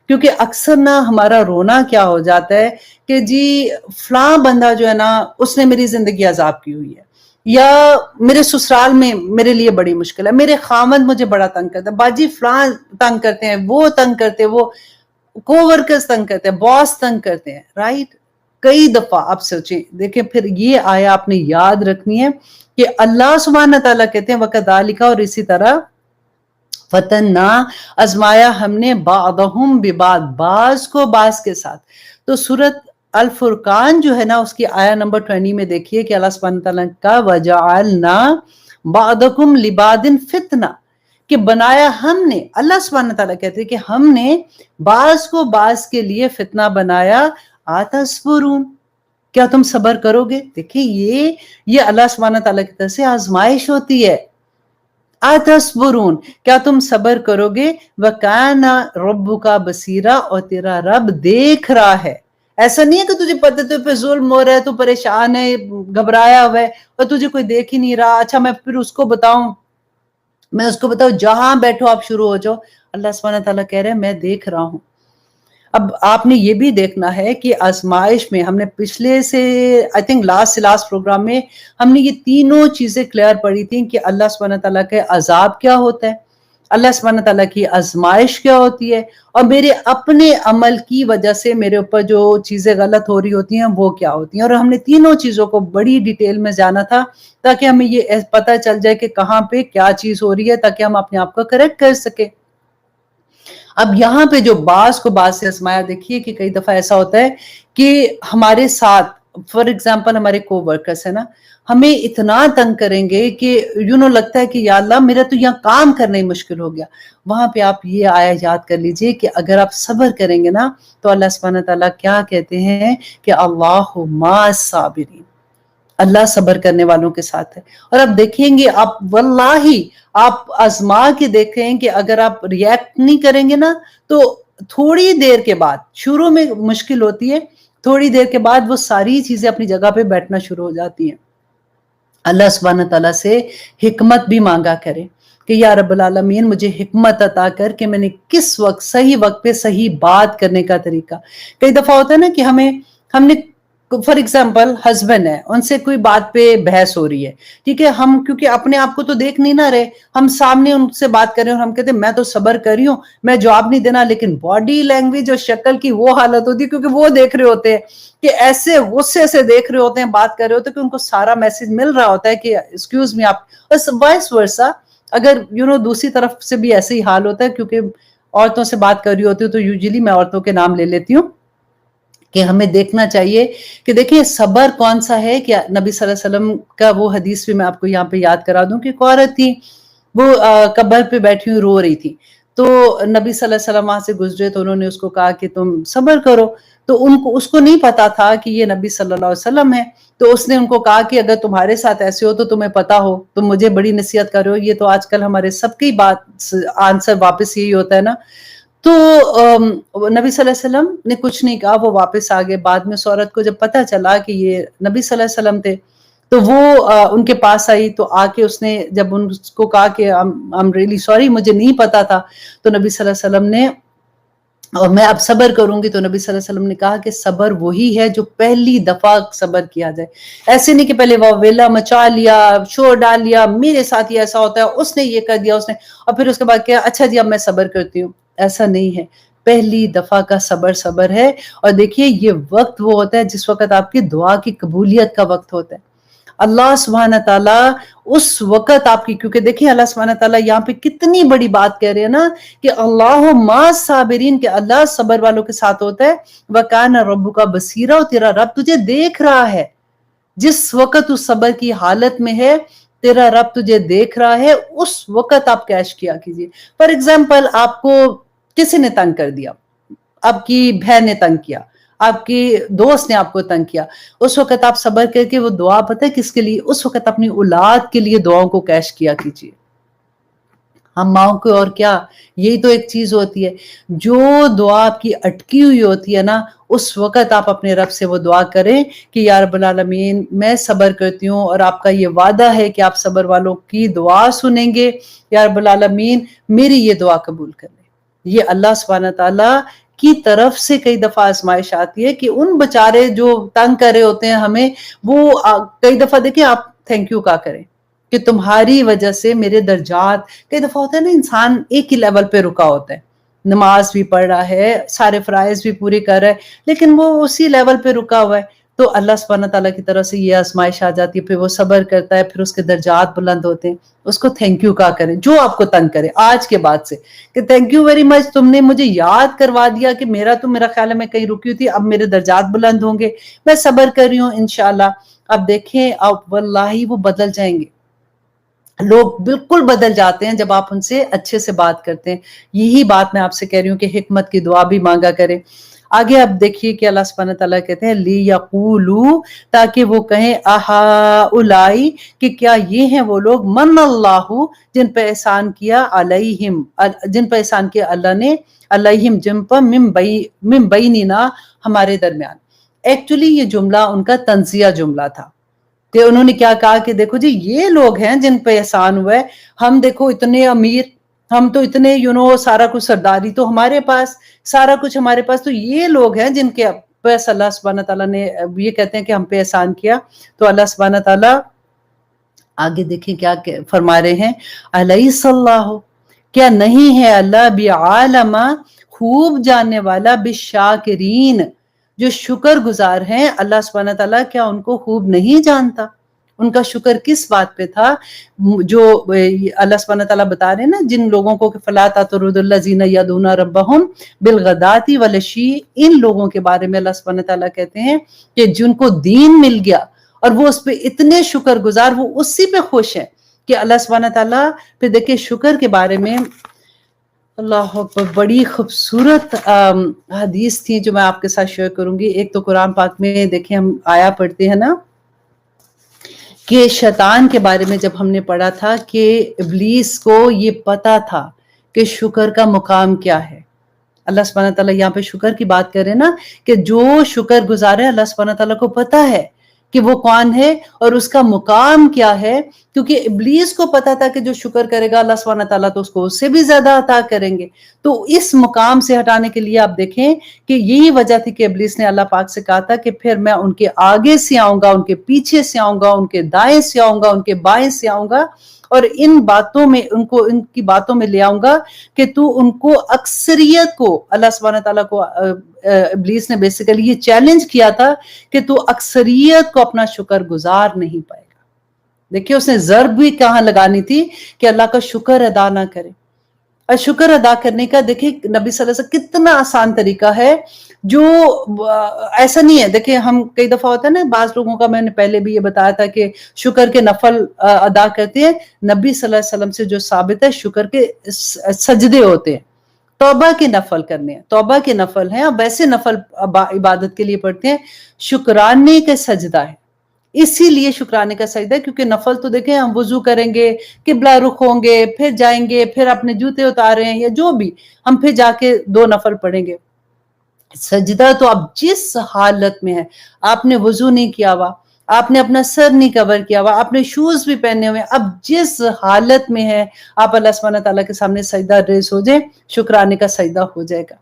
کیونکہ اکثر نا ہمارا رونا کیا ہو جاتا ہے کہ جی فلاں بندہ جو ہے نا اس نے میری زندگی عذاب کی ہوئی ہے, یا میرے سسرال میں میرے لیے بڑی مشکل ہے, میرے خامند مجھے بڑا تنگ کرتا ہے, باجی فلاں تنگ کرتے ہیں, وہ تنگ کرتے ہیں, وہ کو ورکرز تنگ کرتے ہیں, باس تنگ کرتے ہیں, رائٹ. کئی دفعہ آپ سوچیں, دیکھیں پھر یہ آیا آپ نے یاد رکھنی ہے کہ اللہ سبحانہ تعالیٰ کہتے ہیں وَكَذَلِكَ, اور اسی طرح فتنا, آزمایا ہم نے بعضهم ببعض, بعض کو بعض کے ساتھ. تو سورت الفرقان جو ہے نا اس کی آیا نمبر 20 میں دیکھیے کہ اللہ سبحانہ تعالیٰ کا وَجَعَلْنَا بَعْضَكُمْ لِبَعْضٍ فِتْنَةً, کہ بنایا ہم نے, اللہ سبحانہ تعالیٰ کہتے ہیں کہ ہم نے بعض کو بعض کے لیے فتنہ بنایا. آتَصْبُرُونَ, کیا تم صبر کرو گے؟ دیکھیں یہ اللہ سبحانہ تعالیٰ کی طرف سے آزمائش ہوتی ہے. آتَصْبُرُونَ, کیا تم صبر کرو گے؟ وَكَانَ رَبُّكَ بَصِيرًا, اور تیرا رب دیکھ رہا ہے. ایسا نہیں ہے کہ تجھے پتہ تو پہ ظلم ہو رہا ہے, تو پریشان ہے, گھبرایا ہوا ہے, اور تجھے کوئی دیکھ ہی نہیں رہا. اچھا میں پھر اس کو بتاؤں میں اس کو بتاؤں جہاں بیٹھو آپ شروع ہو جاؤ، اللہ سبحانہ تعالیٰ کہہ رہے ہیں میں دیکھ رہا ہوں۔ اب آپ نے یہ بھی دیکھنا ہے کہ آزمائش میں ہم نے پچھلے سے آئی تھنک لاسٹ پروگرام میں ہم نے یہ تینوں چیزیں کلیئر پڑھی تھیں کہ اللہ سبحانہ تعالیٰ کے عذاب کیا ہوتا ہے، اللہ سبحانہ تعالیٰ کی آزمائش کیا ہوتی ہے، اور میرے اپنے عمل کی وجہ سے میرے اوپر جو چیزیں غلط ہو رہی ہوتی ہیں وہ کیا ہوتی ہیں، اور ہم نے تینوں چیزوں کو بڑی ڈیٹیل میں جانا تھا تاکہ ہمیں یہ پتہ چل جائے کہ کہاں پہ کیا چیز ہو رہی ہے، تاکہ ہم اپنے آپ کو کریکٹ کر سکیں۔ اب یہاں پہ جو بعض کو بعض سے آزمایا، دیکھیے کہ کئی دفعہ ایسا ہوتا ہے کہ ہمارے ساتھ فار ایگزامپل ہمارے کو ورکرس ہیں نا، ہمیں اتنا تنگ کریں گے کہ لگتا ہے کہ یا اللہ میرا تو یہاں کام کرنا ہی مشکل ہو گیا۔ وہاں پہ آپ یہ آیا یاد کر لیجئے کہ اگر آپ صبر کریں گے نا تو اللہ سبحانہ تعالیٰ کیا کہتے ہیں کہ اللہ مع الصابرین، اللہ صبر کرنے والوں کے ساتھ ہے۔ اور اب دیکھیں گے آپ واللہ آپ آزما کے دیکھیں کہ اگر آپ ریئیکٹ نہیں کریں گے نا تو تھوڑی دیر کے بعد، شروع میں مشکل ہوتی ہے، تھوڑی دیر کے بعد وہ ساری چیزیں اپنی جگہ پہ بیٹھنا شروع ہو جاتی ہیں۔ اللہ سبحانہ تعالیٰ سے حکمت بھی مانگا کرے کہ یا رب العالمین مجھے حکمت عطا کر کہ میں نے کس وقت پہ صحیح بات کرنے کا طریقہ۔ کئی دفعہ ہوتا ہے نا کہ ہم نے فار ایگزامپل ہسبینڈ ہے، ان سے کوئی بات پہ بحث ہو رہی ہے، ٹھیک ہے، ہم کیونکہ اپنے آپ کو تو دیکھ نہیں نہ رہے، ہم سامنے ان سے بات کر رہے ہیں اور ہم کہتے ہیں میں تو صبر کر رہی ہوں، میں جواب نہیں دینا، لیکن باڈی لینگویج اور شکل کی وہ حالت ہوتی ہے کیونکہ وہ دیکھ رہے ہوتے ہیں کہ ایسے غصے سے دیکھ رہے ہوتے ہیں، بات کر رہے ہوتے ہیں کہ ان کو سارا میسج مل رہا ہوتا ہے کہ ایکسکیوز می آپ، بس وائس ورسا اگر دوسری طرف سے بھی ایسے ہی حال ہوتا ہے، کیونکہ عورتوں سے بات کر رہی ہوتی ہوں تو یوزلی میں عورتوں کے نام لے لیتی ہوں کہ ہمیں دیکھنا چاہیے کہ دیکھیں صبر کون سا ہے۔ کہ نبی صلی اللہ علیہ وسلم کا وہ حدیث بھی میں آپ کو یہاں پہ یاد کرا دوں کہ ایک عورت تھی، وہ قبر پہ بیٹھی ہوئی رو رہی تھی، تو نبی صلی اللہ علیہ وسلم وہاں سے گزرے تو انہوں نے اس کو کہا کہ تم صبر کرو، تو اس کو نہیں پتا تھا کہ یہ نبی صلی اللہ علیہ وسلم ہے، تو اس نے ان کو کہا کہ اگر تمہارے ساتھ ایسے ہو تو تمہیں پتا ہو، تم مجھے بڑی نصیحت کر رہے ہو۔ یہ تو آج کل ہمارے سب کی بات آنسر واپس یہی ہوتا ہے نا۔ تو نبی صلی اللہ علیہ وسلم نے کچھ نہیں کہا، وہ واپس آگے۔ بعد میں اس عورت کو جب پتا چلا کہ یہ نبی صلی اللہ علیہ وسلم تھے تو وہ ان کے پاس آئی، تو آ کے اس نے جب ان کو کہا کہ I'm really sorry مجھے نہیں پتا تھا، تو نبی صلی اللہ علیہ وسلم نے اور میں اب صبر کروں گی، تو نبی صلی اللہ علیہ وسلم نے کہا کہ صبر وہی ہے جو پہلی دفعہ صبر کیا جائے، ایسے نہیں کہ پہلے وہ ویلا مچا لیا، شور ڈال لیا، میرے ساتھ یہ ایسا ہوتا ہے، اس نے یہ کر دیا، اور پھر اس کے بعد کیا اچھا جی اب میں صبر کرتی ہوں۔ ایسا نہیں ہے، پہلی دفعہ کا صبر ہے۔ اور دیکھیے یہ وقت وہ ہوتا ہے جس وقت آپ کی دعا کی قبولیت کا وقت ہوتا ہے۔ اللہ سبحانہ تعالیٰ اس وقت آپ کی، کیونکہ دیکھیں اللہ سبحانہ تعالیٰ یہاں پہ کتنی بڑی بات کہہ رہے ہیں نا کہ اللہ مع الصابرین، کہ اللہ صبر والوں کے ساتھ ہوتا ہے۔ وَكَانَ رَبُّكَ بَصِيرًا، تیرا رب تجھے دیکھ رہا ہے، جس وقت اس صبر کی حالت میں ہے تیرا رب تجھے دیکھ رہا ہے، اس وقت آپ کیش کیا کیجئے۔ فار ایگزامپل آپ کو کسی نے تنگ کر دیا، آپ کی بہن نے تنگ کیا، آپ کی دوست نے آپ کو تنگ کیا، اس وقت آپ صبر کر کے وہ دعا پتہ ہے کس کے لیے، اس وقت اپنی اولاد کے لیے دعاؤں کو کیش کیا کیجئے۔ ہم ماؤں کو اور کیا، یہی تو ایک چیز ہوتی ہے، جو دعا آپ کی اٹکی ہوئی ہوتی ہے نا، اس وقت آپ اپنے رب سے وہ دعا کریں کہ یا رب العالمین میں صبر کرتی ہوں اور آپ کا یہ وعدہ ہے کہ آپ صبر والوں کی دعا سنیں گے، یا رب العالمین میری یہ دعا قبول کر لیں۔ یہ اللہ سبحانہ تعالیٰ کی طرف سے کئی دفعہ آزمائش آتی ہے کہ ان بچارے جو تنگ کر رہے ہوتے ہیں ہمیں، وہ کئی دفعہ دیکھیں آپ تھینک یو کا کریں کہ تمہاری وجہ سے میرے درجات، کئی دفعہ ہوتا ہے نا انسان ایک ہی لیول پہ رکا ہوتا ہے، نماز بھی پڑھ رہا ہے، سارے فرائض بھی پورے کر رہا ہے، لیکن وہ اسی لیول پہ رکا ہوا ہے، تو اللہ سبحانہ تعالیٰ کی طرف سے یہ آزمائش آ جاتی ہے، پھر وہ صبر کرتا ہے، پھر اس کے درجات بلند ہوتے ہیں۔ اس کو تھینک یو کا کریں، جو آپ کو تنگ کرے آج کے بعد سے، کہ تھینک یو ویری مچ، تم نے مجھے یاد کروا دیا کہ میرا خیال ہے میں کہیں رکی ہوئی تھی، اب میرے درجات بلند ہوں گے، میں صبر کر رہی ہوں انشاءاللہ۔ اب دیکھیں اب واللہ وہ بدل جائیں گے، لوگ بالکل بدل جاتے ہیں جب آپ ان سے اچھے سے بات کرتے ہیں۔ یہی بات میں آپ سے کہہ رہی ہوں کہ حکمت کی دعا بھی مانگا کریں۔ آگے آپ دیکھیے کہ اللہ سبحانہ تعالیٰ کہتے ہیں لِيَقُولُوا، تاکہ وہ کہیں اَهَٰؤُلَاءِ، کہ کیا یہ ہیں وہ لوگ من اللہ، جن پہ احسان کیا علیہم، جن پہ احسان کیا اللہ نے، علیہم جن پر من بیننا، ہمارے درمیان۔ ایکچولی یہ جملہ ان کا تنزیہ جملہ تھا، کہ انہوں نے کیا کہا کہ دیکھو جی یہ لوگ ہیں جن پہ احسان ہوا ہے، ہم دیکھو اتنے امیر، ہم تو اتنے سارا کچھ سرداری تو ہمارے پاس، سارا کچھ ہمارے پاس، تو یہ لوگ ہیں جن کے بس اللہ سبحانہ تعالیٰ نے یہ کہتے ہیں کہ ہم پہ احسان کیا۔ تو اللہ سبحانہ تعالیٰ آگے دیکھیں کیا فرما رہے ہیں، الیس اللہ، کیا نہیں ہے اللہ بعالم، خوب جاننے والا، بالشاکرین، جو شکر گزار ہیں اللہ سبحانہ تعالیٰ، کیا ان کو خوب نہیں جانتا؟ ان کا شکر کس بات پہ تھا؟ جو اللہ سبحانہ تعالیٰ بتا رہے ہیں نا جن لوگوں کو کہ فَلَا تَطْرُدُوا الَّذِينَ يَدْعُونَ رَبَّهُمْ بِالْغَدَاةِ وَالْعَشِيِّ، ان لوگوں کے بارے میں اللہ سبحانہ تعالیٰ کہتے ہیں کہ جن کو دین مل گیا اور وہ اس پہ اتنے شکر گزار، وہ اسی پہ خوش ہیں کہ اللہ سبحانہ تعالیٰ پہ دیکھیں شکر کے بارے میں اللہ اکبر بڑی خوبصورت حدیث تھی جو میں آپ کے ساتھ شیئر کروں گی۔ ایک تو قرآن پاک میں دیکھیں ہم آیا پڑھتے ہیں نا کہ شیطان کے بارے میں جب ہم نے پڑھا تھا کہ ابلیس کو یہ پتا تھا کہ شکر کا مقام کیا ہے۔ اللہ سبحانہ تعالیٰ یہاں پہ شکر کی بات کر رہے ہیں نا کہ جو شکر گزار ہے اللہ سبحانہ تعالیٰ کو پتا ہے کہ وہ کون ہے اور اس کا مقام کیا ہے، کیونکہ ابلیس کو پتا تھا کہ جو شکر کرے گا اللہ سبحانہ تعالیٰ تو اس کو اس سے بھی زیادہ عطا کریں گے۔ تو اس مقام سے ہٹانے کے لیے آپ دیکھیں کہ یہی وجہ تھی کہ ابلیس نے اللہ پاک سے کہا تھا کہ پھر میں ان کے آگے سے آؤں گا، ان کے پیچھے سے آؤں گا، ان کے دائیں سے آؤں گا، ان کے بائیں سے آؤں گا، اور ان باتوں میں ان کی باتوں میں لے آؤں گا کہ تو ان کو اکثریت کو، اللہ سبحانہ تعالیٰ کو ابلیس نے بیسیکلی یہ چیلنج کیا تھا کہ تو اکثریت کو اپنا شکر گزار نہیں پائے گا۔ دیکھیں اس نے ضرب بھی کہاں لگانی تھی کہ اللہ کا شکر ادا نہ کرے۔ اور شکر ادا کرنے کا دیکھیں نبی صلی اللہ علیہ وسلم کتنا آسان طریقہ ہے، جو ایسا نہیں ہے۔ دیکھیں ہم کئی دفعہ ہوتا ہے نا بعض لوگوں کا، میں نے پہلے بھی یہ بتایا تھا کہ شکر کے نفل ادا کرتے ہیں، نبی صلی اللہ علیہ وسلم سے جو ثابت ہے شکر کے سجدے ہوتے ہیں، توبہ کے نفل کرنے ہیں، توبہ کے نفل ہیں، اب ویسے نفل عبادت کے لیے پڑھتے ہیں، شکرانے کا سجدہ ہے۔ اسی لیے شکرانے کا سجدہ ہے کیونکہ نفل تو دیکھیں ہم وضو کریں گے، قبلہ رخ ہوں گے، پھر جائیں گے، پھر اپنے جوتے اتاریں یا جو بھی، ہم پھر جا کے 2 نفل پڑھیں گے۔ سجدہ تو اب جس حالت میں ہے، آپ نے وضو نہیں کیا ہوا، آپ نے اپنا سر نہیں کور کیا ہوا، آپ نے شوز بھی پہنے ہوئے، اب جس حالت میں ہے آپ اللہ سبحانہ تعالیٰ کے سامنے سجدہ ریز ہو جائے، شکرانے کا سجدہ ہو جائے گا۔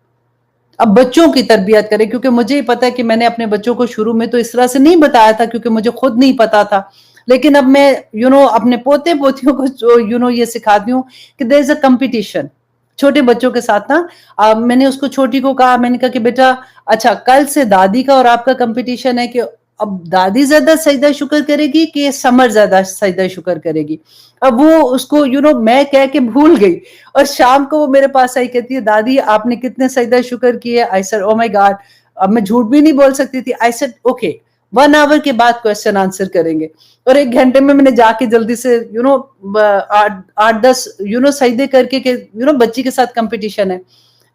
اب بچوں کی تربیت کریں، کیونکہ مجھے ہی پتا ہے کہ میں نے اپنے بچوں کو شروع میں تو اس طرح سے نہیں بتایا تھا کیونکہ مجھے خود نہیں پتا تھا، لیکن اب میں اپنے پوتے پوتیوں کو یہ سکھاتی ہوں کہ there is a competition چھوٹے بچوں کے ساتھ نا۔ میں نے اس کو چھوٹی کو کہا، میں نے کہا کہ بیٹا اچھا کل سے دادی کا اور آپ کا کمپٹیشن ہے کہ اب دادی زیادہ سجدہ شکر کرے گی کہ سمر زیادہ سجدہ شکر کرے گی۔ اب وہ اس کو میں کہہ کے بھول گئی، اور شام کو وہ میرے پاس آئی کہتی ہے دادی آپ نے کتنے سجدہ شکر کیے؟ I said oh my God، اب میں جھوٹ بھی نہیں بول سکتی تھی۔ I said okay 1 hour کے بعد کوسچن آنسر کریں گے، اور 1 گھنٹے میں نے جا کے جلدی سے 8-10 سجدے کر کے کہ بچی کے ساتھ کمپٹیشن ہے۔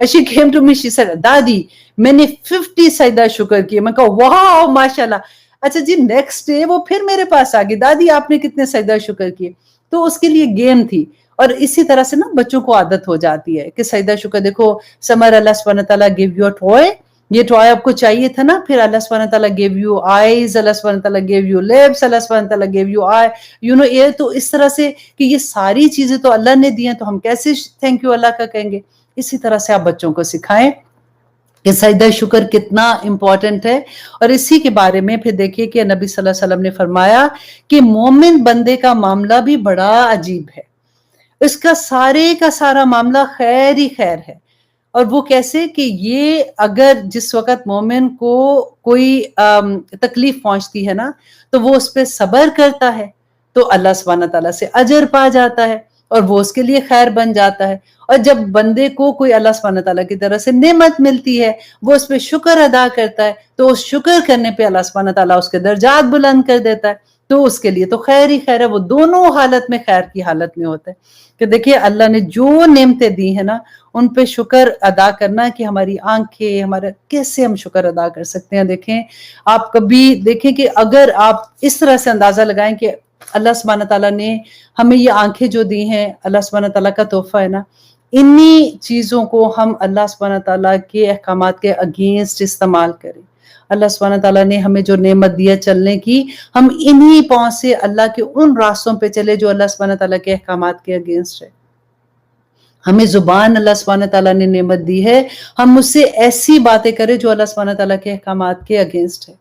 She came to me, she said دادی میں نے 50 سجدہ شکر کیے۔ میں کہا واو ماشاءاللہ۔ اچھا جی نیکسٹ ڈے وہ پھر میرے پاس آ گئی، دادی آپ نے کتنے سجدہ شکر کیے؟ تو اس کے لیے گیم تھی، اور اسی طرح سے نا بچوں کو عادت ہو جاتی ہے کہ سجدہ شکر۔ دیکھو سمر اللہ سبحانہ تعالیٰ گیو یو اے ٹوائے، یہ ٹوائے آپ کو چاہیے تھا نا، پھر اللہ سبحانہ تعالیٰ گیو یو آئیز، اللہ سبحانہ تعالیٰ گیو یو لیبس، اللہ سبحانہ تعالیٰ گیو یو آئی ایئر۔ تو اس طرح سے کہ یہ ساری چیزیں تو اللہ نے دی ہیں، تو ہم کیسے تھینک یو اللہ کا کہیں گے؟ اسی طرح سے آپ بچوں کو سکھائیں کہ سجدہ شکر کتنا امپورٹنٹ ہے۔ اور اسی کے بارے میں پھر دیکھیے کہ نبی صلی اللہ علیہ وسلم نے فرمایا کہ مومن بندے کا معاملہ بھی بڑا عجیب ہے، اس کا سارے کا سارا معاملہ خیر ہی خیر ہے۔ اور وہ کیسے کہ یہ اگر جس وقت مومن کو کوئی تکلیف پہنچتی ہے نا تو وہ اس پہ صبر کرتا ہے تو اللہ سبحانہ تعالیٰ سے اجر پا جاتا ہے اور وہ اس کے لیے خیر بن جاتا ہے۔ اور جب بندے کو کوئی اللہ سبحانہ تعالیٰ کی طرف سے نعمت ملتی ہے، وہ اس پہ شکر ادا کرتا ہے تو اس شکر کرنے پہ اللہ سبحانہ تعالیٰ اس کے درجات بلند کر دیتا ہے، تو اس کے لیے تو خیر ہی خیر ہے، وہ دونوں حالت میں خیر کی حالت میں ہوتا ہے۔ کہ دیکھیے اللہ نے جو نعمتیں دی ہیں نا ان پہ شکر ادا کرنا، کہ ہماری آنکھیں، ہمارا کیسے ہم شکر ادا کر سکتے ہیں۔ دیکھیں آپ کبھی دیکھیں کہ اگر آپ اس طرح سے اندازہ لگائیں کہ اللہ سبحانہ تعالیٰ نے ہمیں یہ آنکھیں جو دی ہیں اللہ سبحانہ تعالیٰ کا تحفہ ہے نا، انہی چیزوں کو ہم اللہ سبحانہ تعالیٰ کے احکامات کے اگینسٹ استعمال کریں، اللہ سبحانہ تعالیٰ نے ہمیں جو نعمت دی ہے چلنے کی، ہم انہی پاؤں سے اللہ کے ان راستوں پہ چلے جو اللہ سبحانہ تعالیٰ کے احکامات کے اگینسٹ ہے۔ ہمیں زبان اللہ سبحانہ تعالیٰ نے نعمت دی ہے، ہم اس سے ایسی باتیں کریں جو اللہ سبحانہ تعالیٰ کے احکامات کے اگینسٹ ہے۔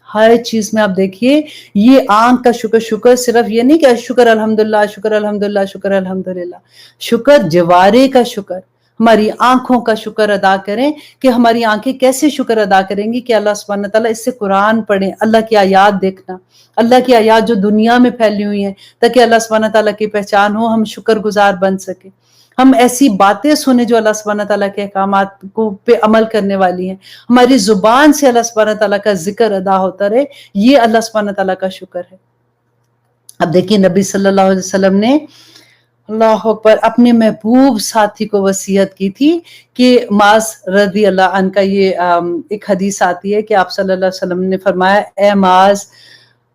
ہر چیز میں آپ دیکھیے، یہ آنکھ کا شکر صرف یہ نہیں کہ شکر الحمدللہ، شکر الحمدللہ، شکر الحمدللہ، شکر جوارے کا شکر، ہماری آنکھوں کا شکر ادا کریں کہ ہماری آنکھیں کیسے شکر ادا کریں گی کہ اللہ سبحانہ تعالیٰ اس سے قرآن پڑھیں، اللہ کی آیات دیکھنا، اللہ کی آیات جو دنیا میں پھیلی ہوئی ہیں تاکہ اللہ سبحانہ تعالیٰ کی پہچان ہو، ہم شکر گزار بن سکیں۔ ہم ایسی باتیں سنیں جو اللہ سبحانہ تعالیٰ کے احکامات کو پہ عمل کرنے والی ہیں، ہماری زبان سے اللہ سبحانہ تعالیٰ کا ذکر ادا ہوتا رہے، یہ اللہ سبحانہ تعالیٰ کا شکر ہے۔ اب دیکھیں نبی صلی اللہ علیہ وسلم نے اللہ اکبر اپنے محبوب ساتھی کو وصیت کی تھی کہ معاذ رضی اللہ عنہ کا یہ ایک حدیث آتی ہے کہ آپ صلی اللہ علیہ وسلم نے فرمایا، اے معاذ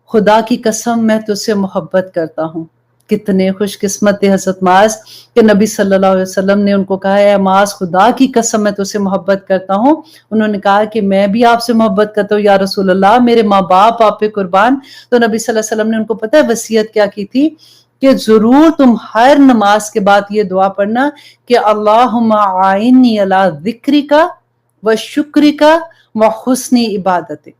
خدا کی قسم میں تجھ سے محبت کرتا ہوں۔ کتنے خوش قسمت تھے حضرت معاذ کہ نبی صلی اللہ علیہ وسلم نے ان کو کہا، اے معاذ خدا کی قسم میں تجھ سے محبت کرتا ہوں۔ انہوں نے کہا کہ میں بھی آپ سے محبت کرتا ہوں یا رسول اللہ، میرے ماں باپ آپ پہ قربان۔ تو نبی صلی اللہ علیہ وسلم نے ان کو پتہ ہے وصیت کیا کی تھی کہ ضرور تم ہر نماز کے بعد یہ دعا پڑھنا کہ اللہم اعنی علی ذکرک و شکرک و حسن عبادتک،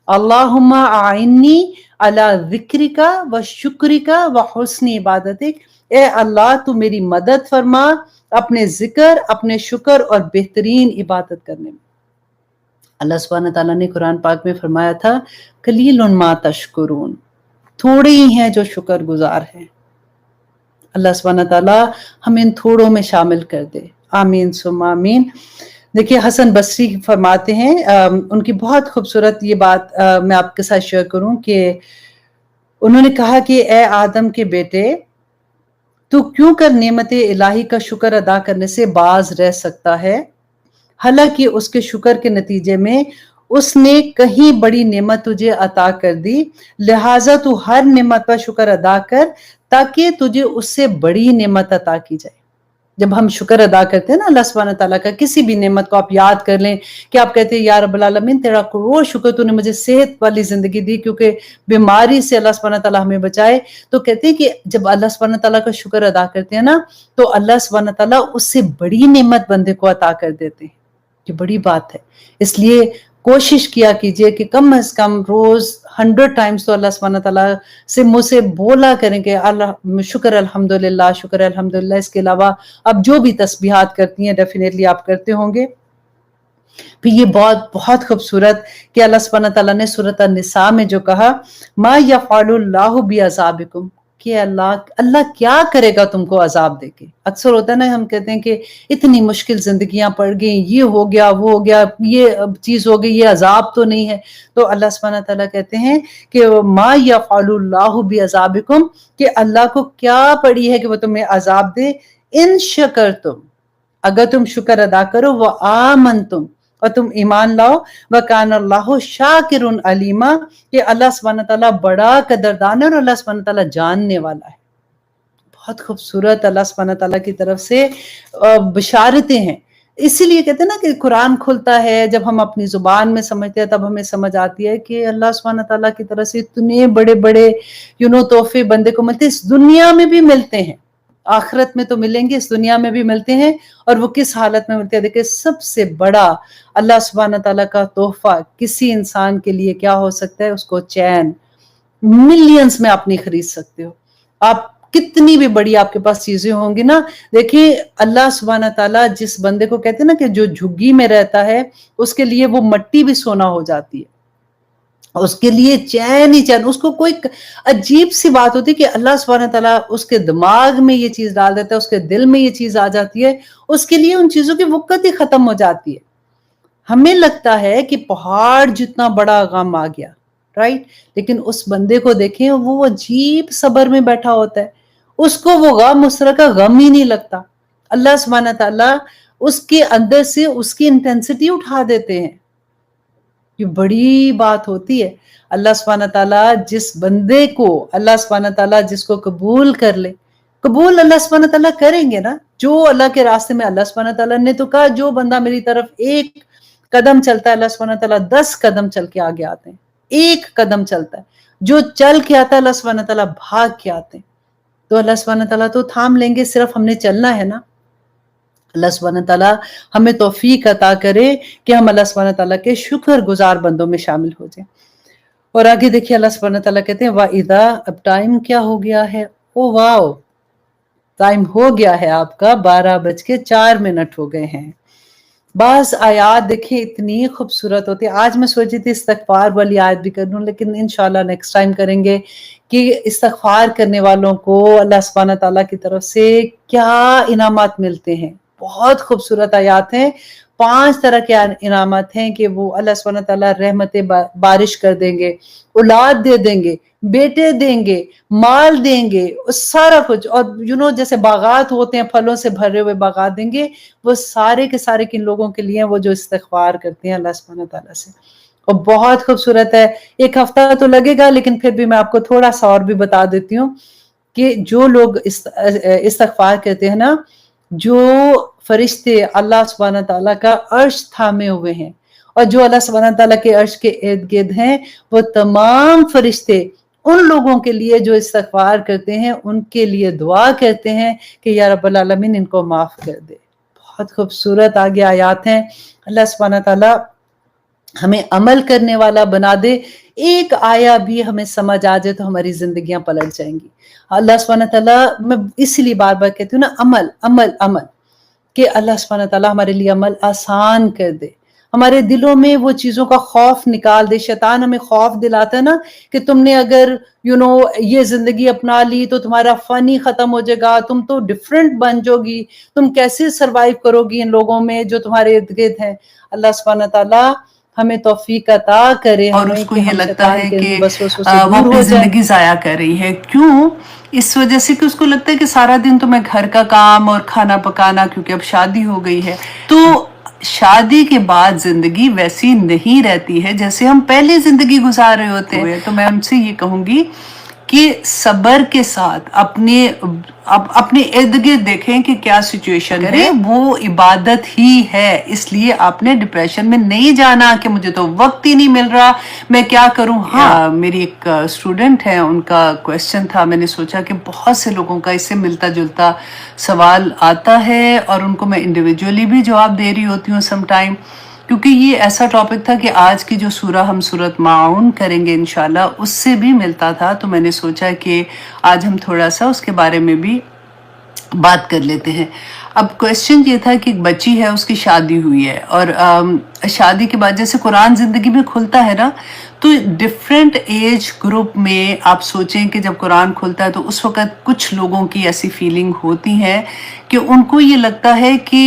اللہم اعنی علی ذکرک و شکرک و حسن عبادتک، اے اللہ تو میری مدد فرما اپنے ذکر، اپنے شکر اور بہترین عبادت کرنے میں۔ اللہ سبحانہ تعالیٰ نے قرآن پاک میں فرمایا تھا، قلیل ما تشکرون، تھوڑے ہی ہیں جو شکر گزار ہیں۔ اللہ سبحانہ تعالیٰ ہمیں ان تھوڑوں میں شامل کر دے، آمین ثم آمین۔ دیکھیے حسن بصری فرماتے ہیں، ان کی بہت خوبصورت یہ بات میں آپ کے ساتھ شیئر کروں کہ انہوں نے کہا کہ اے آدم کے بیٹے، تو کیوں کر نعمت الہی کا شکر ادا کرنے سے باز رہ سکتا ہے، حالانکہ اس کے شکر کے نتیجے میں اس نے کہیں بڑی نعمت تجھے عطا کر دی، لہٰذا تو ہر نعمت پر شکر ادا کر تاکہ تجھے اس سے بڑی نعمت عطا کی جائے۔ جب ہم شکر ادا کرتے ہیں نا اللہ سبحانہ تعالیٰ کا، کسی بھی نعمت کو آپ یاد کر لیں کہ آپ کہتے ہیں یا رب العالمین تیرا کروڑ شکر تو نے مجھے صحت والی زندگی دی، کیونکہ بیماری سے اللہ سبحانہ تعالیٰ ہمیں بچائے، تو کہتے ہیں کہ جب اللہ سبحانہ تعالیٰ کا شکر ادا کرتے ہیں نا تو اللہ سبحانہ تعالیٰ اس سے بڑی نعمت بندے کو عطا کر دیتے ہیں۔ یہ بڑی بات ہے، اس لیے کوشش کیا کیجئے کہ کم از کم روز 100 ٹائمز تو اللہ سبحانہ تعالیٰ سے منہ سے بولا کریں کہ اللہ شکر الحمدللہ، شکر الحمدللہ۔ اس کے علاوہ اب جو بھی تسبیحات کرتی ہیں ڈیفینیٹلی آپ کرتے ہوں گے۔ پھر یہ بہت خوبصورت کہ اللہ سبحانہ تعالیٰ نے سورۃ النساء میں جو کہا، ما یفعل اللہ بعذابکم، کہ اللہ کیا کرے گا تم کو عذاب دے کے۔ اکثر ہوتا ہے نا، ہم کہتے ہیں کہ اتنی مشکل زندگیاں پڑ گئیں، یہ ہو گیا، وہ ہو گیا، یہ چیز ہو گئی، یہ عذاب تو نہیں ہے۔ تو اللہ سبحانہ تعالیٰ کہتے ہیں کہ ما یفعل اللہ بعذابکم، کہ اللہ کو کیا پڑی ہے کہ وہ تمہیں عذاب دے، ان شکرتم، اگر تم شکر ادا کرو، وہ آمنتم، اور تم ایمان لاؤ، وَكَانَ اللَّهُ شَاكِرٌ عَلِيمًا، کہ اللہ سبحانہ تعالیٰ بڑا قدردان ہے اور اللہ سبحانہ تعالیٰ جاننے والا ہے۔ بہت خوبصورت اللہ سبحانہ تعالیٰ کی طرف سے بشارتیں ہیں۔ اسی لیے کہتے ہیں نا کہ قرآن کھلتا ہے، جب ہم اپنی زبان میں سمجھتے ہیں تب ہمیں سمجھ آتی ہے کہ اللہ سبحانہ تعالیٰ کی طرف سے اتنے بڑے بڑے تحفے بندے کو ملتے ہیں، اس دنیا میں بھی ملتے ہیں، آخرت میں تو ملیں گے، اس دنیا میں بھی ملتے ہیں۔ اور وہ کس حالت میں ملتے ہیں؟ دیکھیں، سب سے بڑا اللہ سبحانہ تعالیٰ کا تحفہ کسی انسان کے لیے کیا ہو سکتا ہے؟ اس کو چین، ملینز میں آپ نہیں خرید سکتے ہو، آپ کتنی بھی بڑی آپ کے پاس چیزیں ہوں گی نا، دیکھیں اللہ سبحانہ تعالیٰ جس بندے کو کہتے ہیں نا کہ جو جھگی میں رہتا ہے، اس کے لیے وہ مٹی بھی سونا ہو جاتی ہے، اس کے لیے چین ہی چین۔ اس کو کوئی عجیب سی بات ہوتی ہے کہ اللہ سبحانہ تعالیٰ اس کے دماغ میں یہ چیز ڈال دیتا ہے، اس کے دل میں یہ چیز آ جاتی ہے، اس کے لیے ان چیزوں کی وقت ہی ختم ہو جاتی ہے۔ ہمیں لگتا ہے کہ پہاڑ جتنا بڑا غم آ گیا، رائٹ، لیکن اس بندے کو دیکھیں، وہ عجیب صبر میں بیٹھا ہوتا ہے، اس کو وہ غم اس طرح کا غم ہی نہیں لگتا۔ اللہ سبحانہ تعالیٰ اس کے اندر سے اس کی انٹینسٹی اٹھا دیتے ہیں۔ یہ بڑی بات ہوتی ہے۔ اللہ سبحانہ تعالیٰ جس بندے کو، اللہ سبحانہ تعالیٰ جس کو قبول کر لے، قبول اللہ سبحانہ تعالیٰ کریں گے نا، جو اللہ کے راستے میں، اللہ سبحانہ تعالیٰ نے تو کہا جو بندہ میری طرف ایک قدم چلتا ہے اللہ سبحانہ تعالیٰ 10 قدم چل کے آگے آتے ہیں، ایک قدم چلتا ہے، جو چل کے آتا ہے اللہ سبحانہ تعالیٰ بھاگ کے آتے ہیں. تو اللہ سبحانہ تعالیٰ تو تھام لیں گے، صرف ہم نے چلنا ہے نا. اللہ سبحانہ تعالیٰ ہمیں توفیق عطا کرے کہ ہم اللہ سبحانہ تعالیٰ کے شکر گزار بندوں میں شامل ہو جائیں. اور آگے دیکھیے اللہ سبحانہ تعالیٰ کہتے ہیں وَإِذَا، اب ٹائم کیا ہو گیا ہے؟ او واو، ٹائم ہو گیا ہے آپ کا 12:04 ہو گئے ہیں. بعض آیات دیکھیں اتنی خوبصورت ہوتی ہے. آج میں سوچی تھی استغفار والی آیت بھی کر لوں، لیکن انشاءاللہ نیکسٹ ٹائم کریں گے کہ استغفار کرنے والوں کو اللہ سبحانہ تعالیٰ کی طرف سے کیا انعامات ملتے ہیں. بہت خوبصورت آیات ہیں. 5 طرح کے انعامات ہیں کہ وہ اللہ سبحانہ تعالیٰ رحمت بارش کر دیں گے، اولاد دے دیں گے، بیٹے دیں گے، مال دیں گے، سارا کچھ. اور جیسے باغات ہوتے ہیں پھلوں سے بھرے ہوئے باغات دیں گے، وہ سارے کے سارے کن لوگوں کے لیے وہ جو استغفار کرتے ہیں اللہ سبحانہ تعالیٰ سے. اور بہت خوبصورت ہے. ایک ہفتہ تو لگے گا، لیکن پھر بھی میں آپ کو تھوڑا سا اور بھی بتا دیتی ہوں کہ جو لوگ استغفار کرتے ہیں نا، جو فرشتے اللہ سبحانہ تعالیٰ کا عرش تھامے ہوئے ہیں اور جو اللہ سبحانہ تعالیٰ کے عرش کے ارد گرد ہیں، وہ تمام فرشتے ان لوگوں کے لیے جو استغفار کرتے ہیں ان کے لیے دعا کرتے ہیں کہ یا رب العالمین ان کو معاف کر دے. بہت خوبصورت آگے آیات ہیں. اللہ سبحانہ تعالیٰ ہمیں عمل کرنے والا بنا دے. ایک آیا بھی ہمیں سمجھ آ جائے تو ہماری زندگیاں پلٹ جائیں گی. اللہ سبحانہ تعالیٰ، میں اسی لیے بار بار کہتی ہوں نا، عمل عمل عمل، کہ اللہ سبحانہ تعالیٰ ہمارے لیے عمل آسان کر دے، ہمارے دلوں میں وہ چیزوں کا خوف نکال دے. شیطان ہمیں خوف دلاتا ہے نا کہ تم نے اگر یہ زندگی اپنا لی تو تمہارا فن ہی ختم ہو جائے گا، تم تو ڈیفرنٹ بن جاؤ گی، تم کیسے سروائیو کرو گی ان لوگوں میں جو تمہارے ارد گرد ہیں. اللہ سبحانہ تعالیٰ ہمیں توفیق عطا کرے. اور اس کو یہ لگتا ہے کہ وہ اپنی زندگی ضائع کر رہی ہے. کیوں؟ اس وجہ سے کہ اس کو لگتا ہے کہ سارا دن تو میں گھر کا کام اور کھانا پکانا، کیونکہ اب شادی ہو گئی ہے، تو شادی کے بعد زندگی ویسی نہیں رہتی ہے جیسے ہم پہلے زندگی گزار رہے ہوتے ہیں. تو میں ان سے یہ کہوں گی کہ صبر کے ساتھ اپنے ارد گرد دیکھیں کہ کیا سچویشن ہے. وہ عبادت ہی ہے. اس لیے آپ نے ڈپریشن میں نہیں جانا کہ مجھے تو وقت ہی نہیں مل رہا، میں کیا کروں. ہاں، میری ایک اسٹوڈنٹ ہے، ان کا کویسچن تھا، میں نے سوچا کہ بہت سے لوگوں کا اس سے ملتا جلتا سوال آتا ہے اور ان کو میں انڈیویجولی بھی جواب دے رہی ہوتی ہوں سم ٹائم، کیونکہ یہ ایسا ٹاپک تھا کہ آج کی جو سورہ ہم سورۃ ماعون کریں گے انشاءاللہ، اس سے بھی ملتا تھا. تو میں نے سوچا کہ آج ہم تھوڑا سا اس کے بارے میں بھی بات کر لیتے ہیں. اب کویسچن یہ تھا کہ ایک بچی ہے، اس کی شادی ہوئی ہے، اور شادی کے بعد جیسے قرآن زندگی میں کھلتا ہے نا، تو ڈفرینٹ ایج گروپ میں آپ سوچیں کہ جب قرآن کھلتا ہے تو اس وقت کچھ لوگوں کی ایسی فیلنگ ہوتی ہے کہ ان کو یہ لگتا ہے کہ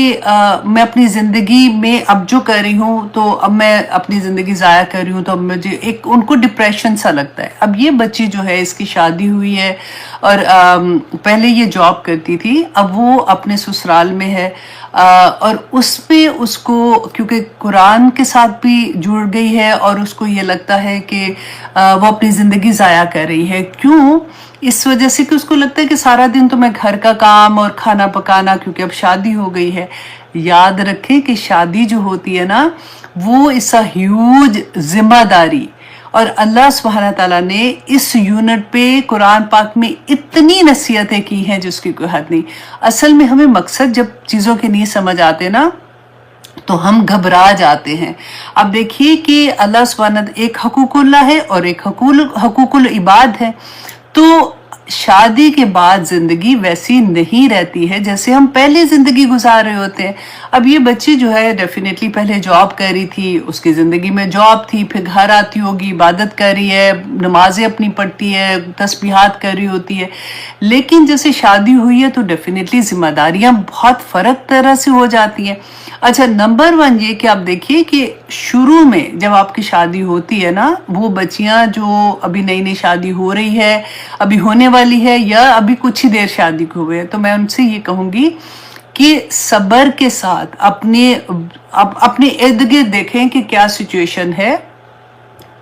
میں اپنی زندگی میں اب جو کر رہی ہوں تو اب میں اپنی زندگی ضائع کر رہی ہوں، تو اب مجھے ان کو ڈپریشن سا لگتا ہے. اب یہ بچی جو ہے، اس کی شادی ہوئی ہے اور پہلے یہ جاب کرتی تھی، اب وہ اپنے سسرال میں ہے، اور اس پہ اس کو کیونکہ قرآن کے ساتھ بھی جڑ گئی ہے اور اس کو یہ لگتا ہے کہ وہ اپنی زندگی ضائع کر رہی ہے. کیوں؟ اس وجہ سے کہ اس کو لگتا ہے کہ سارا دن تو میں گھر کا کام اور کھانا پکانا، کیونکہ اب شادی ہو گئی ہے. یاد رکھیں کہ شادی جو ہوتی ہے نا، وہ اس ہیوج ذمہ داری، اور اللہ سبحانہ تعالیٰ نے اس یونٹ پہ قرآن پاک میں اتنی نصیحتیں کی ہیں جس کی کوئی حد نہیں. اصل میں ہمیں مقصد جب چیزوں کے نہیں سمجھ آتے نا تو ہم گھبرا جاتے ہیں. اب دیکھیے کہ اللہ سبحانہ ایک حقوق اللہ ہے اور ایک حقوق العباد ہے. تو شادی کے بعد زندگی ویسی نہیں رہتی ہے جیسے ہم پہلے زندگی گزار رہے ہوتے ہیں. اب یہ بچی جو ہے ڈیفینیٹلی پہلے جاب کر رہی تھی، اس کی زندگی میں جاب تھی، پھر گھر آتی ہوگی، عبادت کر رہی ہے، نمازیں اپنی پڑھتی ہے، تسبیحات کر رہی ہوتی ہے. لیکن جیسے شادی ہوئی ہے تو ڈیفینیٹلی ذمہ داریاں بہت فرق طرح سے ہو جاتی ہیں. اچھا، نمبر 1 یہ کہ آپ دیکھیے کہ شروع میں جب آپ کی شادی ہوتی ہے نا، وہ بچیاں جو ابھی نئی نئی شادی ہو رہی ہے، ابھی ہونے والی ہے، یا ابھی کچھ ہی دیر شادی کو ہوئے، تو میں ان سے یہ کہوں گی کہ صبر کے ساتھ اپنے ارد گرد دیکھیں کہ کیا سچویشن ہے،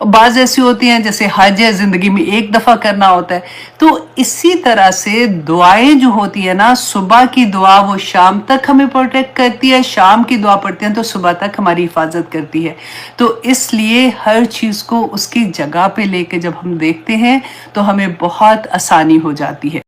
بعض ایسی ہوتی ہیں جیسے حج ہے، زندگی میں ایک دفعہ کرنا ہوتا ہے. تو اسی طرح سے دعائیں جو ہوتی ہے نا، صبح کی دعا وہ شام تک ہمیں پروٹیکٹ کرتی ہے، شام کی دعا پڑھتے ہیں تو صبح تک ہماری حفاظت کرتی ہے. تو اس لیے ہر چیز کو اس کی جگہ پہ لے کے جب ہم دیکھتے ہیں تو ہمیں بہت آسانی ہو جاتی ہے.